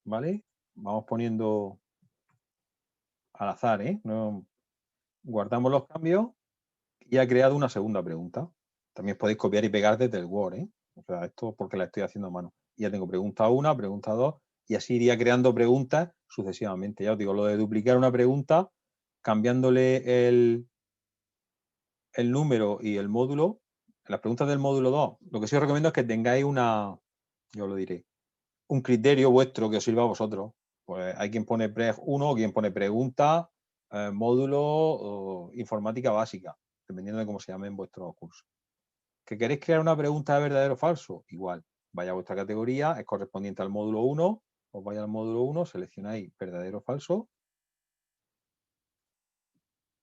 ¿Vale? Vamos poniendo al azar, ¿eh? No, guardamos los cambios y ha creado una segunda pregunta. También podéis copiar y pegar desde el Word, ¿eh? O sea, esto porque la estoy haciendo a mano. Ya tengo pregunta 1, pregunta 2 y así iría creando preguntas sucesivamente. Ya os digo, lo de duplicar una pregunta, cambiándole el número y el módulo. Las preguntas del módulo 2, lo que sí os recomiendo es que tengáis yo lo diré, un criterio vuestro que os sirva a vosotros. Pues hay quien pone preg 1, quien pone pregunta, módulo o informática básica, dependiendo de cómo se llame en vuestro curso. ¿Que queréis crear una pregunta de verdadero o falso? Igual, vaya a vuestra categoría, es correspondiente al módulo 1, os vais al módulo 1, seleccionáis verdadero o falso.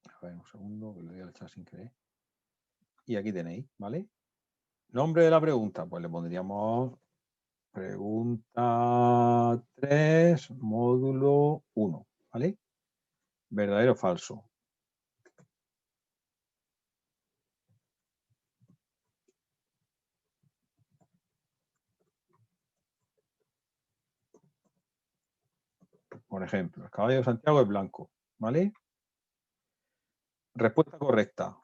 A ver, un segundo, que le doy al chat sin querer. Y aquí tenéis, ¿vale? Nombre de la pregunta, pues le pondríamos pregunta 3, módulo 1, ¿vale? Verdadero o falso. Por ejemplo, el caballo de Santiago es blanco, ¿vale? Respuesta correcta,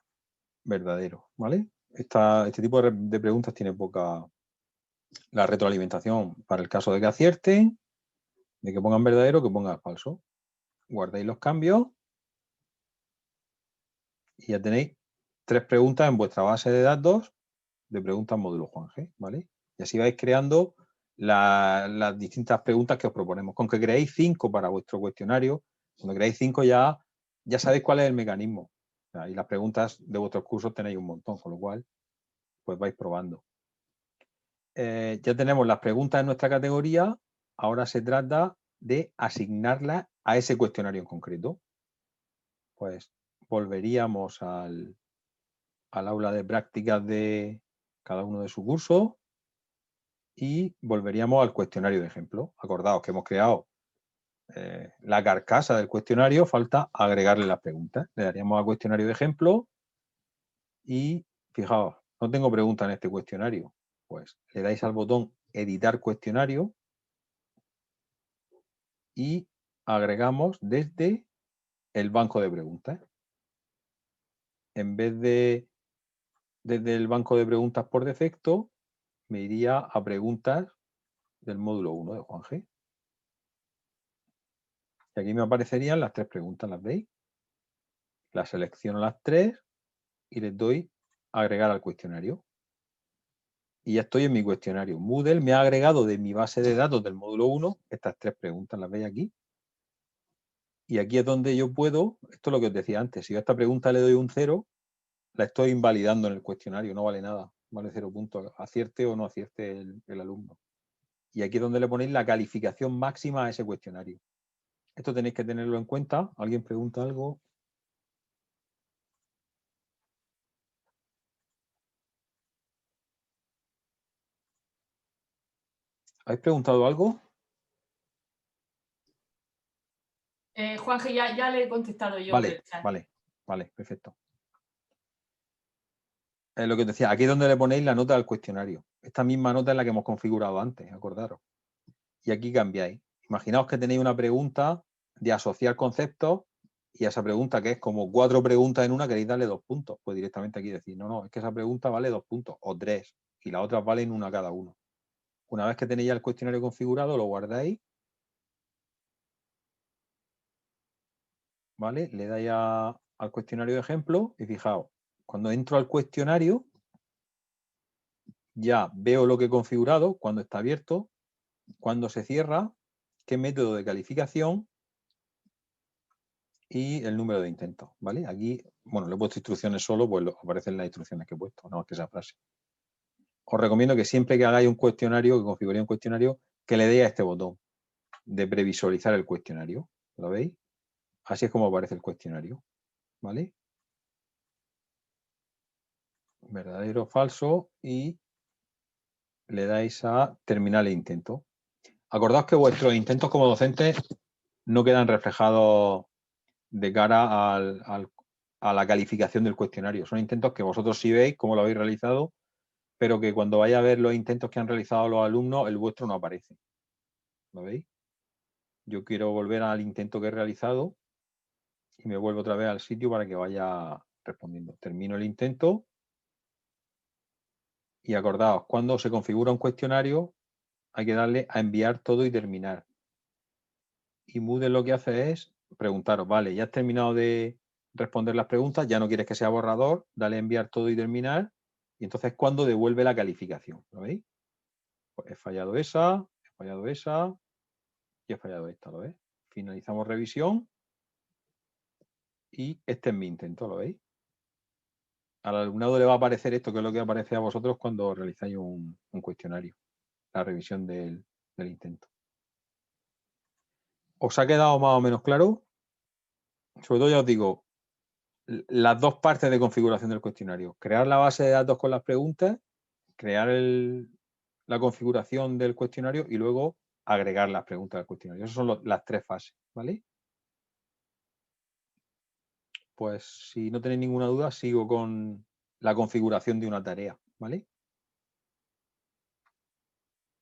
verdadero, ¿vale? Este tipo de preguntas tiene poca la retroalimentación para el caso de que acierten, de que pongan verdadero, que pongan falso. Guardáis los cambios y ya tenéis 3 preguntas en vuestra base de datos de preguntas módulo Juanje, ¿vale? Y así vais creando las distintas preguntas que os proponemos. Con que creéis 5 para vuestro cuestionario, cuando creáis 5 ya sabéis cuál es el mecanismo. O sea, y las preguntas de vuestros cursos tenéis un montón, con lo cual pues vais probando. Ya tenemos las preguntas en nuestra categoría, ahora se trata de asignarlas a ese cuestionario en concreto. Pues volveríamos al aula de prácticas de cada uno de su curso y volveríamos al cuestionario de ejemplo. Acordaos que hemos creado la carcasa del cuestionario, falta agregarle las preguntas. Le daríamos al cuestionario de ejemplo y fijaos, no tengo pregunta en este cuestionario. Pues le dais al botón editar cuestionario y agregamos desde el banco de preguntas. En vez de desde el banco de preguntas por defecto, me iría a preguntas del módulo 1 de Juanje. Y aquí me aparecerían las 3 preguntas, ¿las veis? Las selecciono las 3 y les doy a agregar al cuestionario. Y ya estoy en mi cuestionario. Moodle me ha agregado de mi base de datos del módulo 1 estas 3 preguntas, ¿las veis aquí? Y aquí es donde yo puedo, esto es lo que os decía antes, si yo a esta pregunta le doy un 0, la estoy invalidando en el cuestionario, no vale nada, vale 0 puntos, acierte o no acierte el alumno. Y aquí es donde le ponéis la calificación máxima a ese cuestionario. Esto tenéis que tenerlo en cuenta. ¿Alguien pregunta algo? ¿Habéis preguntado algo? Juanje, ya le he contestado yo por Vale, el chat. vale, perfecto. Es lo que os decía, aquí es donde le ponéis la nota al cuestionario. Esta misma nota es la que hemos configurado antes, acordaros. Y aquí cambiáis. Imaginaos que tenéis una pregunta de asociar conceptos y a esa pregunta, que es como 4 preguntas en una, queréis darle 2 puntos. Pues directamente aquí decir, no, es que esa pregunta vale 2 puntos o 3 y las otras valen 1 cada uno. Una vez que tenéis ya el cuestionario configurado, lo guardáis, ¿vale? Le dais al cuestionario de ejemplo y fijaos, cuando entro al cuestionario, ya veo lo que he configurado, cuando está abierto, cuando se cierra, qué método de calificación y el número de intentos, ¿vale? Aquí, bueno, le he puesto instrucciones solo, pues aparecen las instrucciones que he puesto, no es que esa frase. Os recomiendo que siempre que hagáis un cuestionario, que configuréis un cuestionario, que le deis a este botón de previsualizar el cuestionario. ¿Lo veis? Así es como aparece el cuestionario, ¿vale? Verdadero, falso y le dais a terminar el intento. Acordaos que vuestros intentos como docentes no quedan reflejados de cara a la calificación del cuestionario. Son intentos que vosotros sí veis cómo lo habéis realizado, pero que cuando vaya a ver los intentos que han realizado los alumnos, el vuestro no aparece. ¿Lo veis? Yo quiero volver al intento que he realizado y me vuelvo otra vez al sitio para que vaya respondiendo. Termino el intento y acordaos, cuando se configura un cuestionario hay que darle a enviar todo y terminar. Y Moodle lo que hace es preguntaros, vale, ya has terminado de responder las preguntas, ya no quieres que sea borrador, dale a enviar todo y terminar. Y entonces, ¿cuándo devuelve la calificación? ¿Lo veis? Pues he fallado esa y he fallado esta, ¿lo veis? Finalizamos revisión y este es mi intento, ¿lo veis? Al alumnado le va a aparecer esto, que es lo que aparece a vosotros cuando realizáis un cuestionario, la revisión del intento. ¿Os ha quedado más o menos claro? Sobre todo ya os digo, las dos partes de configuración del cuestionario. Crear la base de datos con las preguntas, crear la configuración del cuestionario y luego agregar las preguntas al cuestionario. Esas son las 3 fases, ¿vale? Pues si no tenéis ninguna duda, sigo con la configuración de una tarea, ¿vale?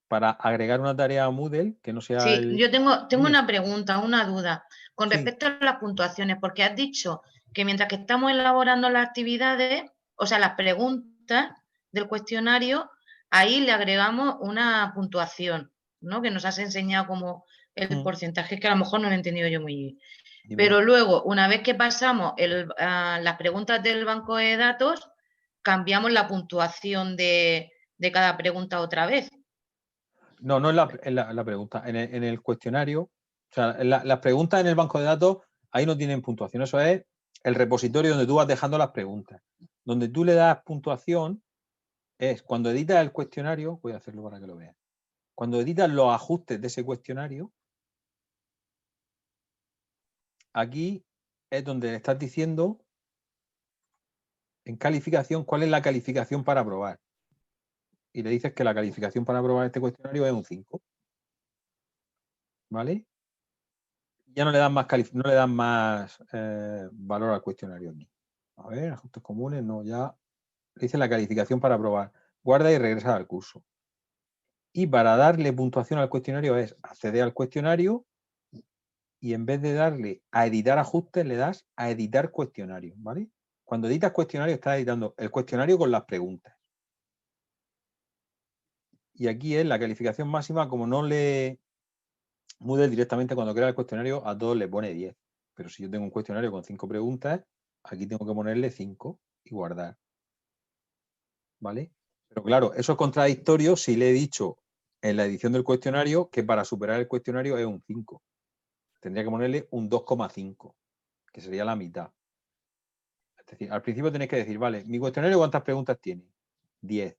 Para agregar una tarea a Moodle, que no sea Sí, yo tengo una pregunta, una duda con Sí. respecto a las puntuaciones, porque has dicho que mientras que estamos elaborando las actividades, o sea, las preguntas del cuestionario, ahí le agregamos una puntuación, ¿no? Que nos has enseñado como el porcentaje, que a lo mejor no lo he entendido yo muy bien. Pero luego, una vez que pasamos las preguntas del banco de datos, cambiamos la puntuación de cada pregunta otra vez. No, no es la pregunta. En el cuestionario, o sea, las preguntas en el banco de datos, ahí no tienen puntuación. Eso es el repositorio donde tú vas dejando las preguntas. Donde tú le das puntuación es cuando editas el cuestionario, voy a hacerlo para que lo veas. Cuando editas los ajustes de ese cuestionario, aquí es donde le estás diciendo en calificación cuál es la calificación para aprobar. Y le dices que la calificación para aprobar este cuestionario es un 5. ¿Vale? Ya no le dan más valor al cuestionario aquí. A ver, ajustes comunes, no, ya le dice la calificación para aprobar. Guarda y regresa al curso. Y para darle puntuación al cuestionario es acceder al cuestionario y en vez de darle a editar ajustes, le das a editar cuestionario, ¿vale? Cuando editas cuestionario, estás editando el cuestionario con las preguntas. Y aquí es la calificación máxima, como no le Moodle directamente cuando crea el cuestionario a todos le pone 10. Pero si yo tengo un cuestionario con 5 preguntas, aquí tengo que ponerle 5 y guardar. ¿Vale? Pero claro, eso es contradictorio si le he dicho en la edición del cuestionario que para superar el cuestionario es un 5. Tendría que ponerle un 2,5, que sería la mitad. Es decir, al principio tenéis que decir, vale, mi cuestionario ¿cuántas preguntas tiene? 10.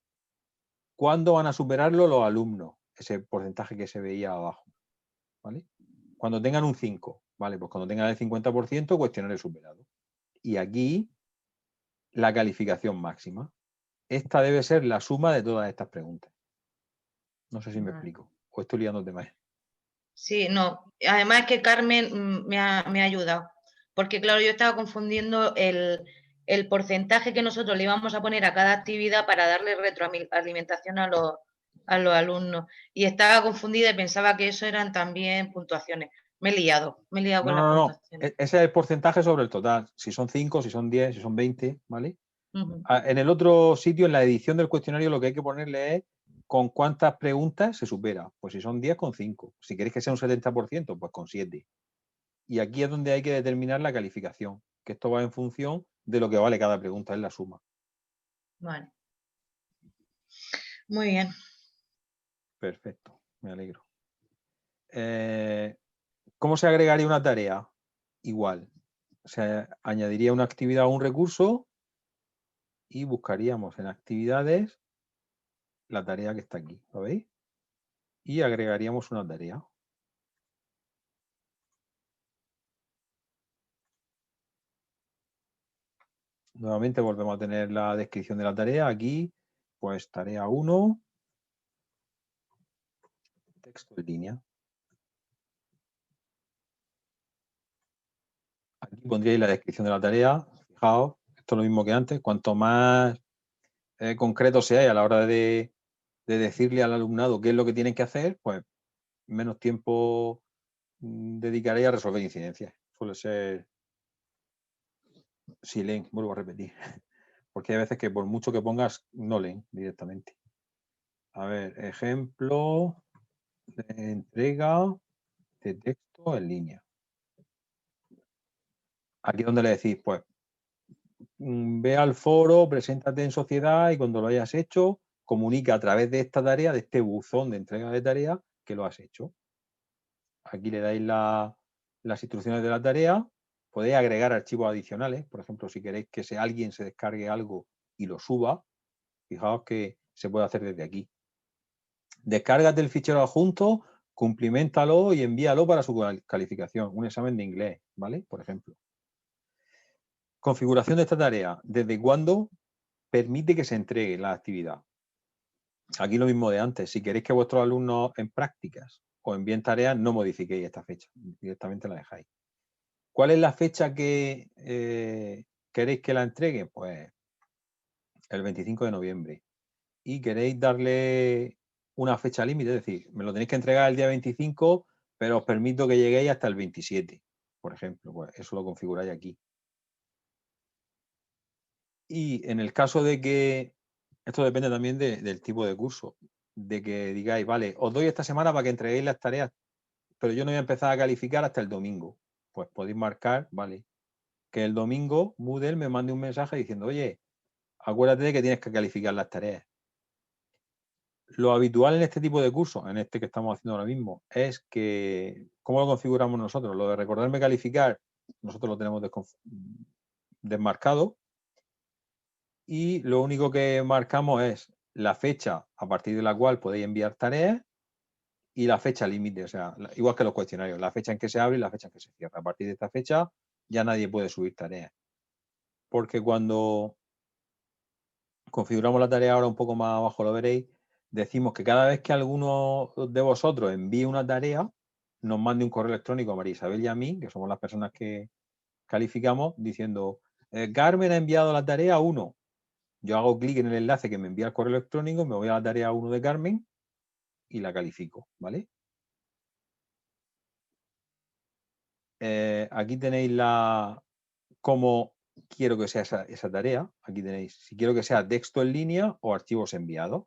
¿Cuándo van a superarlo los alumnos? ese porcentaje que se veía abajo, ¿vale? Cuando tengan un 5, ¿vale? Pues cuando tengan el 50%, cuestionario superado. Y aquí, la calificación máxima. Esta debe ser la suma de todas estas preguntas. No sé si me explico. O estoy liándote más. Sí, no. Además es que Carmen me ha ayudado. Porque, claro, yo estaba confundiendo el porcentaje que nosotros le íbamos a poner a cada actividad para darle retroalimentación a los alumnos. Y estaba confundida y pensaba que eso eran también puntuaciones. Me he liado con las puntuaciones. Ese es el porcentaje sobre el total. Si son 5, si son 10, si son 20, ¿vale? En el otro sitio, en la edición del cuestionario, lo que hay que ponerle es con cuántas preguntas se supera. Pues si son 10, con 5. Si queréis que sea un 70%, pues con 7. Y aquí es donde hay que determinar la calificación, que esto va en función de lo que vale cada pregunta, es la suma. Vale. Muy bien. Perfecto, me alegro. ¿Cómo se agregaría una tarea? Igual. Se añadiría una actividad o un recurso y buscaríamos en actividades la tarea que está aquí, ¿lo veis? Y agregaríamos una tarea. Nuevamente volvemos a tener la descripción de la tarea. Aquí, pues tarea 1, texto en línea. Aquí pondríais la descripción de la tarea. Fijaos, esto es lo mismo que antes. Cuanto más concreto seáis a la hora de decirle al alumnado qué es lo que tienen que hacer, pues menos tiempo dedicaréis a resolver incidencias. Suele ser, si leen, vuelvo a repetir, porque hay veces que por mucho que pongas, no leen directamente. A ver, ejemplo de entrega de texto en línea. Aquí donde le decís, pues, ve al foro, preséntate en sociedad y cuando lo hayas hecho, comunica a través de esta tarea, de este buzón de entrega de tarea, que lo has hecho. Aquí le dais las instrucciones de la tarea, podéis agregar archivos adicionales, por ejemplo, si queréis que alguien se descargue algo y lo suba, fijaos que se puede hacer desde aquí. Descárgate el fichero adjunto, cumpliméntalo y envíalo para su calificación, un examen de inglés, ¿vale? Por ejemplo. Configuración de esta tarea, ¿desde cuándo permite que se entregue la actividad? Aquí lo mismo de antes, si queréis que vuestros alumnos en prácticas os envíen tareas, no modifiquéis esta fecha, directamente la dejáis. ¿Cuál es la fecha que queréis que la entregue? Pues el 25 de noviembre. Y queréis darle una fecha límite, es decir, me lo tenéis que entregar el día 25, pero os permito que lleguéis hasta el 27, por ejemplo. Pues eso lo configuráis aquí. Y en el caso de que, esto depende también del tipo de curso, de que digáis, vale, os doy esta semana para que entreguéis las tareas, pero yo no voy a empezar a calificar hasta el domingo. Pues podéis marcar, vale, que el domingo Moodle me mande un mensaje diciendo, oye, acuérdate de que tienes que calificar las tareas. Lo habitual en este tipo de cursos, en este que estamos haciendo ahora mismo, es que, ¿cómo lo configuramos nosotros? Lo de recordarme calificar, nosotros lo tenemos desmarcado y lo único que marcamos es la fecha a partir de la cual podéis enviar tareas y la fecha límite, o sea, igual que los cuestionarios, la fecha en que se abre y la fecha en que se cierra. A partir de esta fecha ya nadie puede subir tareas. Porque cuando configuramos la tarea ahora un poco más abajo, lo veréis, decimos que cada vez que alguno de vosotros envíe una tarea, nos mande un correo electrónico a María Isabel y a mí, que somos las personas que calificamos, diciendo, Carmen ha enviado la tarea 1. Yo hago clic en el enlace que me envía el correo electrónico, me voy a la tarea 1 de Carmen y la califico, ¿vale? Aquí tenéis cómo quiero que sea esa tarea. Aquí tenéis, si quiero que sea texto en línea o archivos enviados,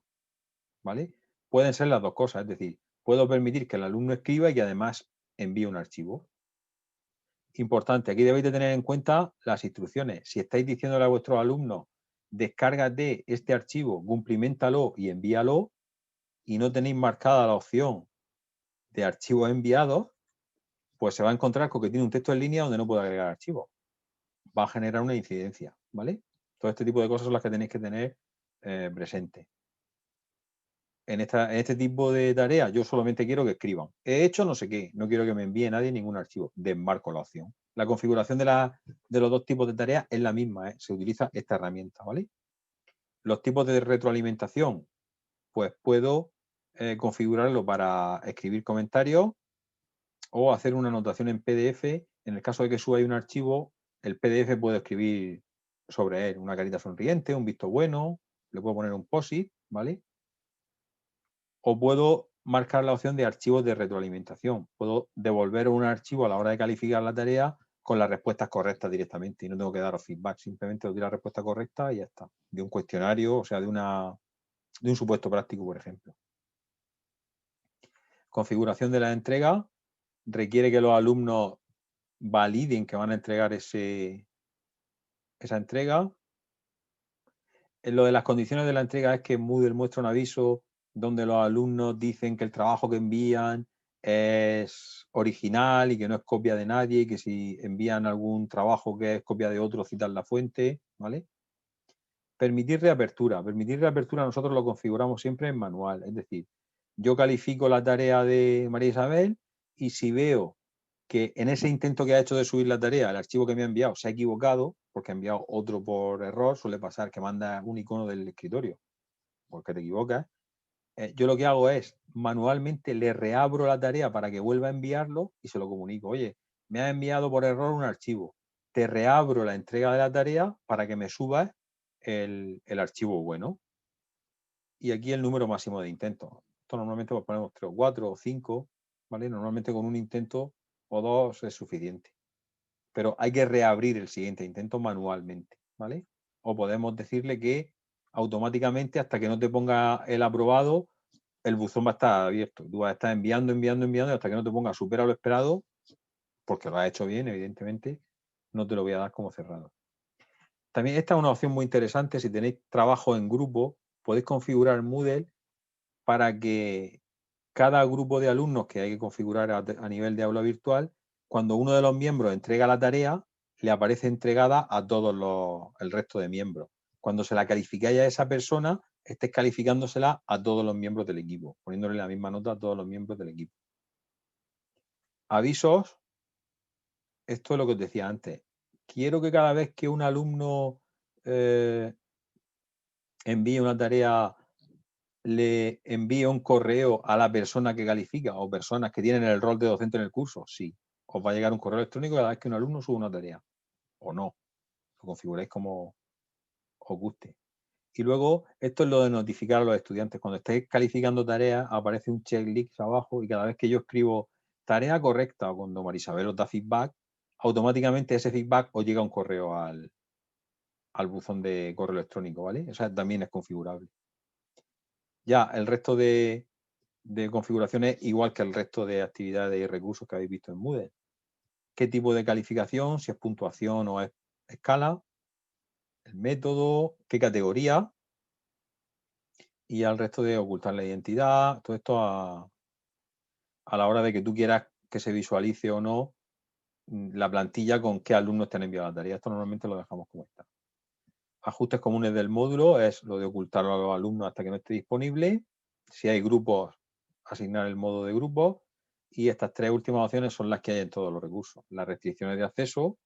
¿vale? Pueden ser las dos cosas, es decir, puedo permitir que el alumno escriba y que además envíe un archivo. Importante, aquí debéis de tener en cuenta las instrucciones. Si estáis diciéndole a vuestros alumnos, descárgate este archivo, cumpliméntalo y envíalo, y no tenéis marcada la opción de archivos enviados, pues se va a encontrar con que tiene un texto en línea donde no puede agregar archivos. Va a generar una incidencia, ¿vale? Todo este tipo de cosas son las que tenéis que tener presente. en este tipo de tareas yo solamente quiero que escriban. He hecho no sé qué, no quiero que me envíe nadie ningún archivo. Desmarco la opción. La configuración de los dos tipos de tareas es la misma, ¿eh? Se utiliza esta herramienta, ¿vale? Los tipos de retroalimentación, pues puedo configurarlo para escribir comentarios o hacer una anotación en PDF. En el caso de que suba un archivo, el PDF puedo escribir sobre él una carita sonriente, un visto bueno, le puedo poner un POSIT, ¿vale? O puedo marcar la opción de archivos de retroalimentación. Puedo devolver un archivo a la hora de calificar la tarea con las respuestas correctas directamente y no tengo que daros feedback, simplemente os doy la respuesta correcta y ya está. De un cuestionario, o sea, de un supuesto práctico, por ejemplo. Configuración de la entrega requiere que los alumnos validen que van a entregar esa entrega. En lo de las condiciones de la entrega es que Moodle muestra un aviso donde los alumnos dicen que el trabajo que envían es original y que no es copia de nadie, y que si envían algún trabajo que es copia de otro, citan la fuente, ¿vale? Permitir reapertura. Permitir reapertura nosotros lo configuramos siempre en manual, es decir, yo califico la tarea de María Isabel y si veo que en ese intento que ha hecho de subir la tarea, el archivo que me ha enviado se ha equivocado, porque ha enviado otro por error, suele pasar que manda un icono del escritorio, porque te equivocas. Yo lo que hago es manualmente le reabro la tarea para que vuelva a enviarlo y se lo comunico. Oye, me ha enviado por error un archivo. Te reabro la entrega de la tarea para que me subas el archivo bueno. Y aquí el número máximo de intentos. Esto normalmente pues ponemos 3 o 4 o 5, ¿vale? Normalmente con un intento o 2 es suficiente. Pero hay que reabrir el siguiente intento manualmente, ¿vale? O podemos decirle que automáticamente, hasta que no te ponga el aprobado, el buzón va a estar abierto. Tú vas a estar enviando, y hasta que no te ponga supera lo esperado, porque lo has hecho bien, evidentemente, no te lo voy a dar como cerrado. También esta es una opción muy interesante. Si tenéis trabajo en grupo, podéis configurar Moodle para que cada grupo de alumnos que hay que configurar a nivel de aula virtual, cuando uno de los miembros entrega la tarea, le aparece entregada a todos el resto de miembros. Cuando se la calificáis a esa persona, estés calificándosela a todos los miembros del equipo, poniéndole la misma nota a todos los miembros del equipo. Avisos. Esto es lo que os decía antes. Quiero que cada vez que un alumno envíe una tarea, le envíe un correo a la persona que califica o personas que tienen el rol de docente en el curso. Sí, os va a llegar un correo electrónico cada vez que un alumno sube una tarea. O no. Lo configuráis como os guste. Y luego, esto es lo de notificar a los estudiantes. Cuando estéis calificando tareas, aparece un checklist abajo y cada vez que yo escribo tarea correcta o cuando Marisabel os da feedback, automáticamente ese feedback os llega un correo al buzón de correo electrónico, ¿vale? O sea, también es configurable. Ya, el resto de configuraciones, igual que el resto de actividades y recursos que habéis visto en Moodle. ¿Qué tipo de calificación? Si es puntuación o es escala. El método, qué categoría. Y al resto de ocultar la identidad. Todo esto a la hora de que tú quieras que se visualice o no la plantilla con qué alumnos te han enviado la tarea. Esto normalmente lo dejamos como está. Ajustes comunes del módulo es lo de ocultarlo a los alumnos hasta que no esté disponible. Si hay grupos, asignar el modo de grupo. Y estas tres últimas opciones son las que hay en todos los recursos. Las restricciones de acceso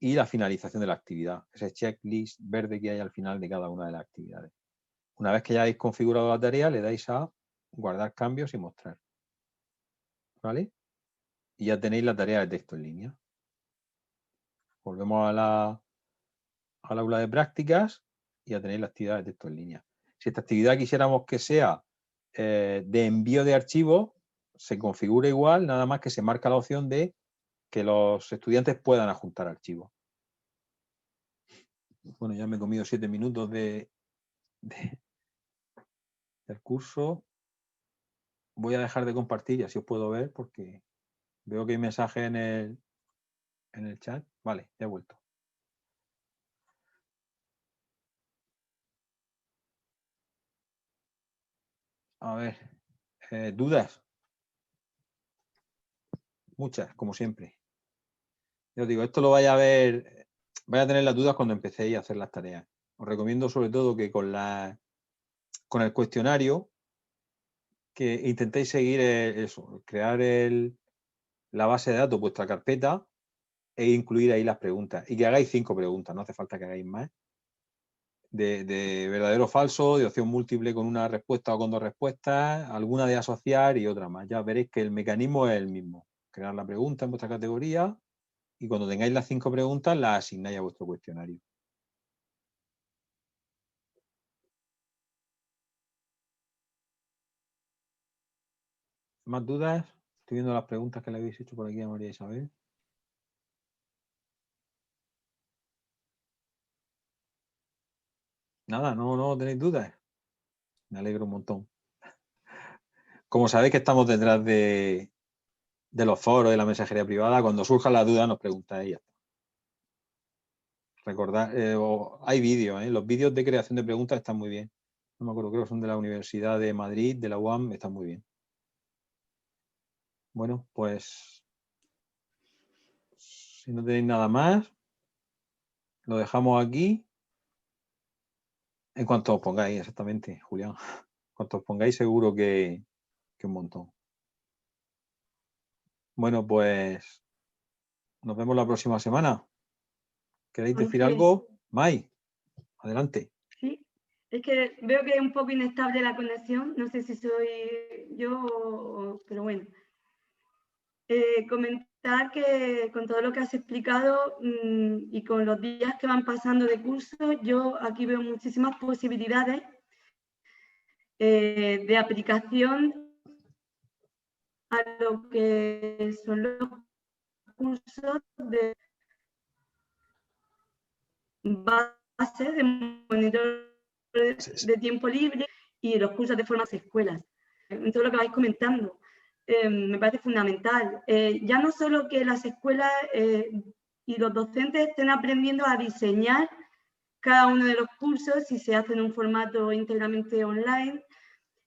y la finalización de la actividad. Ese checklist verde que hay al final de cada una de las actividades. Una vez que ya hayáis configurado la tarea, le dais a guardar cambios y mostrar. ¿Vale? Y ya tenéis la tarea de texto en línea. Volvemos al aula de prácticas y ya tenéis la actividad de texto en línea. Si esta actividad quisiéramos que sea de envío de archivos, se configura igual, nada más que se marca la opción de que los estudiantes puedan adjuntar archivos. Bueno, ya me he comido 7 minutos del curso. Voy a dejar de compartir y así os puedo ver porque veo que hay mensajes en el chat. Vale, ya he vuelto. A ver, ¿dudas? Muchas, como siempre. Yo os digo, esto lo vaya a ver, vaya a tener las dudas cuando empecéis a hacer las tareas. Os recomiendo sobre todo que con el cuestionario que intentéis seguir eso, crear la base de datos, vuestra carpeta, e incluir ahí las preguntas. Y que hagáis 5 preguntas, no hace falta que hagáis más. De verdadero o falso, de opción múltiple con una respuesta o con 2 respuestas, alguna de asociar y otra más. Ya veréis que el mecanismo es el mismo. Crear la pregunta en vuestra categoría y cuando tengáis las 5 preguntas las asignáis a vuestro cuestionario. ¿Más dudas? Estoy viendo las preguntas que le habéis hecho por aquí a María Isabel. Nada, no tenéis dudas. Me alegro un montón. Como sabéis que estamos detrás de los foros, de la mensajería privada, cuando surjan las dudas nos preguntáis y ya está. Recordad, hay vídeos, los vídeos de creación de preguntas están muy bien. No me acuerdo, creo que son de la Universidad de Madrid, de la UAM, están muy bien. Bueno, pues si no tenéis nada más, lo dejamos aquí. En cuanto os pongáis, exactamente, Julián. En cuanto os pongáis, seguro que un montón. Bueno, pues nos vemos la próxima semana. ¿Queréis decir algo? Mai, adelante. Sí, es que veo que es un poco inestable la conexión. No sé si soy yo, pero bueno. Comentar que con todo lo que has explicado y con los días que van pasando de curso, yo aquí veo muchísimas posibilidades de aplicación a lo que son los cursos de base de monitor de tiempo libre y los cursos de formación escuelas. En todo lo que vais comentando, me parece fundamental. Ya no solo que las escuelas y los docentes estén aprendiendo a diseñar cada uno de los cursos si se hace en un formato íntegramente online.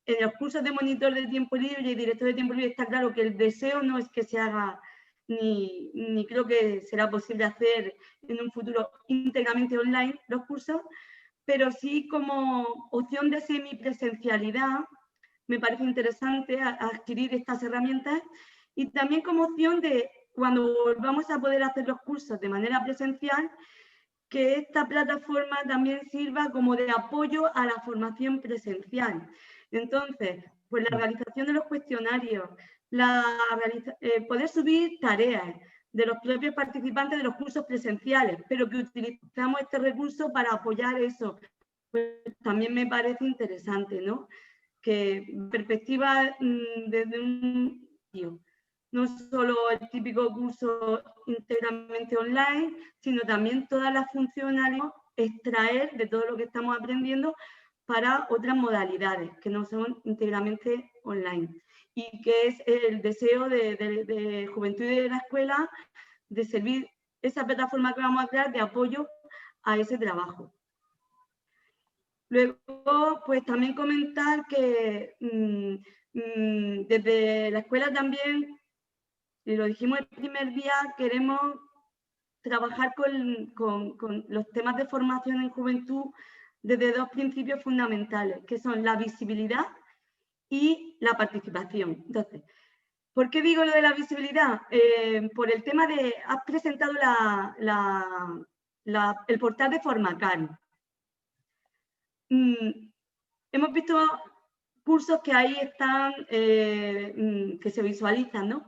En los cursos de monitor de tiempo libre y director de tiempo libre está claro que el deseo no es que se haga ni creo que será posible hacer en un futuro íntegramente online los cursos, pero sí como opción de semipresencialidad me parece interesante adquirir estas herramientas y también como opción de cuando volvamos a poder hacer los cursos de manera presencial, que esta plataforma también sirva como de apoyo a la formación presencial. Entonces, pues la realización de los cuestionarios, poder subir tareas de los propios participantes de los cursos presenciales, pero que utilizamos este recurso para apoyar eso, pues también me parece interesante, ¿no? Que perspectiva desde un no solo el típico curso íntegramente online, sino también todas las funcionalidades, extraer de todo lo que estamos aprendiendo para otras modalidades que no son íntegramente online. Y que es el deseo de Juventud y de la Escuela de servir esa plataforma que vamos a crear de apoyo a ese trabajo. Luego, pues también comentar que desde la escuela también, y lo dijimos el primer día, queremos trabajar con los temas de formación en juventud desde 2 principios fundamentales, que son la visibilidad y la participación. Entonces, ¿por qué digo lo de la visibilidad? Por el tema de, has presentado el portal de Formacan. Hemos visto cursos que ahí están, que se visualizan, ¿no?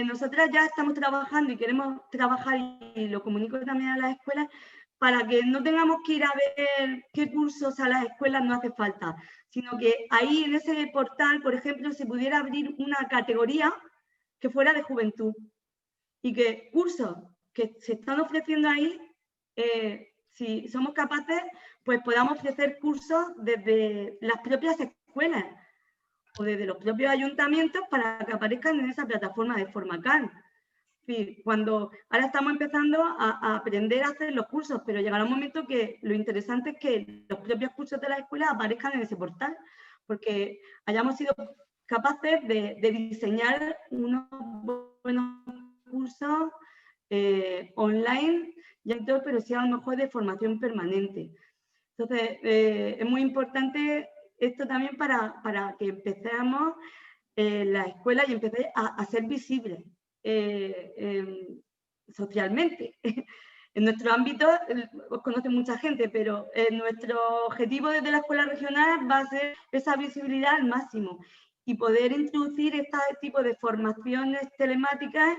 Nosotras ya estamos trabajando y queremos trabajar, y lo comunico también a las escuelas, para que no tengamos que ir a ver qué cursos a las escuelas no hace falta, sino que ahí en ese portal, por ejemplo, se pudiera abrir una categoría que fuera de juventud y que cursos que se están ofreciendo ahí, si somos capaces, pues podamos ofrecer cursos desde las propias escuelas o desde los propios ayuntamientos para que aparezcan en esa plataforma de Formacan. Cuando ahora estamos empezando a aprender a hacer los cursos, pero llegará un momento que lo interesante es que los propios cursos de la escuela aparezcan en ese portal, porque hayamos sido capaces de diseñar unos buenos cursos online, pero sí a lo mejor de formación permanente. Entonces, es muy importante esto también para que empecemos la escuela y empecé a ser visibles socialmente. En nuestro ámbito os conoce mucha gente, pero nuestro objetivo desde la escuela regional va a ser esa visibilidad al máximo y poder introducir este tipo de formaciones telemáticas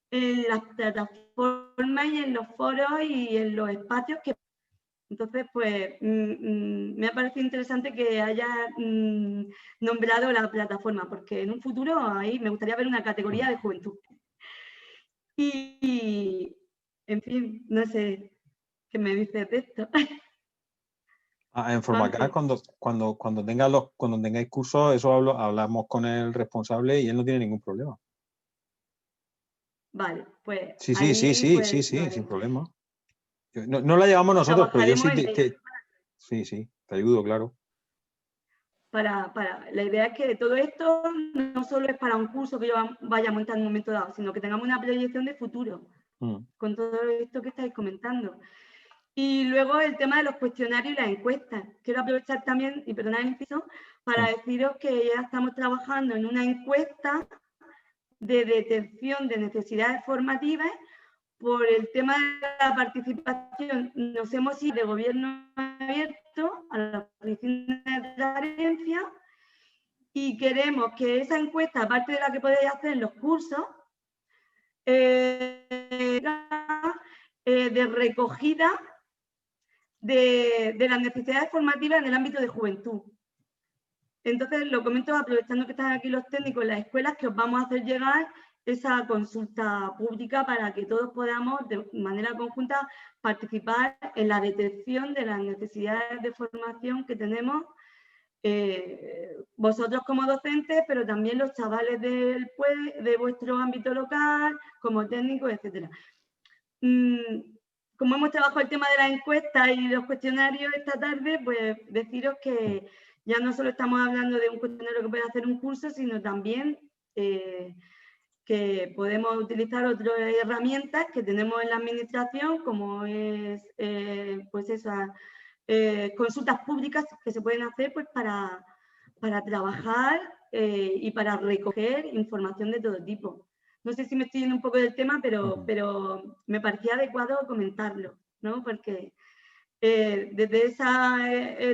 en las plataformas y en los foros y en los espacios que... Entonces, pues, me ha parecido interesante que haya nombrado la plataforma, porque en un futuro ahí me gustaría ver una categoría de juventud. Y en fin, no sé qué me dices de esto. En Formacat, cuando tengáis cursos, eso hablamos con el responsable y él no tiene ningún problema. Vale, pues. Sí, ahí, sí, vale. sin problema. No la llevamos nosotros, pero yo sí sí, te ayudo, claro. La idea es que todo esto no solo es para un curso que yo vaya a montar en un momento dado, sino que tengamos una proyección de futuro con todo esto que estáis comentando. Y luego el tema de los cuestionarios y las encuestas. Quiero aprovechar también, y perdonad el inciso, para deciros que ya estamos trabajando en una encuesta de detección de necesidades formativas. Por el tema de la participación, nos hemos ido de gobierno abierto a la oficina de transparencia y queremos que esa encuesta, aparte de la que podéis hacer en los cursos, de recogida de las necesidades formativas en el ámbito de juventud. Entonces, lo comento aprovechando que están aquí los técnicos en las escuelas, que os vamos a hacer llegar esa consulta pública para que todos podamos, de manera conjunta, participar en la detección de las necesidades de formación que tenemos vosotros como docentes, pero también los chavales de vuestro ámbito local, como técnicos, etc. Como hemos trabajado el tema de las encuestas y los cuestionarios esta tarde, pues deciros que ya no solo estamos hablando de un cuestionario que puede hacer un curso, sino también que podemos utilizar otras herramientas que tenemos en la administración, como es pues esas consultas públicas que se pueden hacer pues para trabajar y para recoger información de todo tipo. No sé si me estoy yendo un poco del tema, pero me parecía adecuado comentarlo, ¿no? Porque desde esa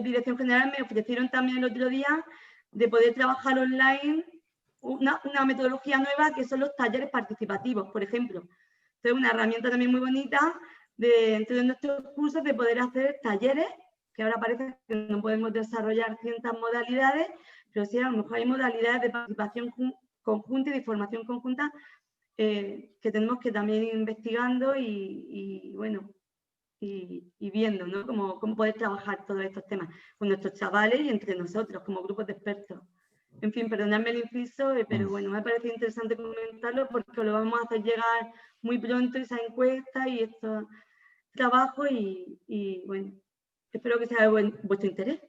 dirección general me ofrecieron también el otro día de poder trabajar online una metodología nueva que son los talleres participativos, por ejemplo. Entonces, una herramienta también muy bonita dentro de nuestros cursos de poder hacer talleres, que ahora parece que no podemos desarrollar ciertas modalidades, pero sí, a lo mejor hay modalidades de participación conjunta y de formación conjunta que tenemos que también ir investigando y bueno, y viendo, ¿no? Cómo poder trabajar todos estos temas con nuestros chavales y entre nosotros, como grupos de expertos. En fin, perdonadme el inciso, pero bueno, me ha parecido interesante comentarlo porque lo vamos a hacer llegar muy pronto, esa encuesta y estos trabajos y bueno, espero que sea de vuestro interés.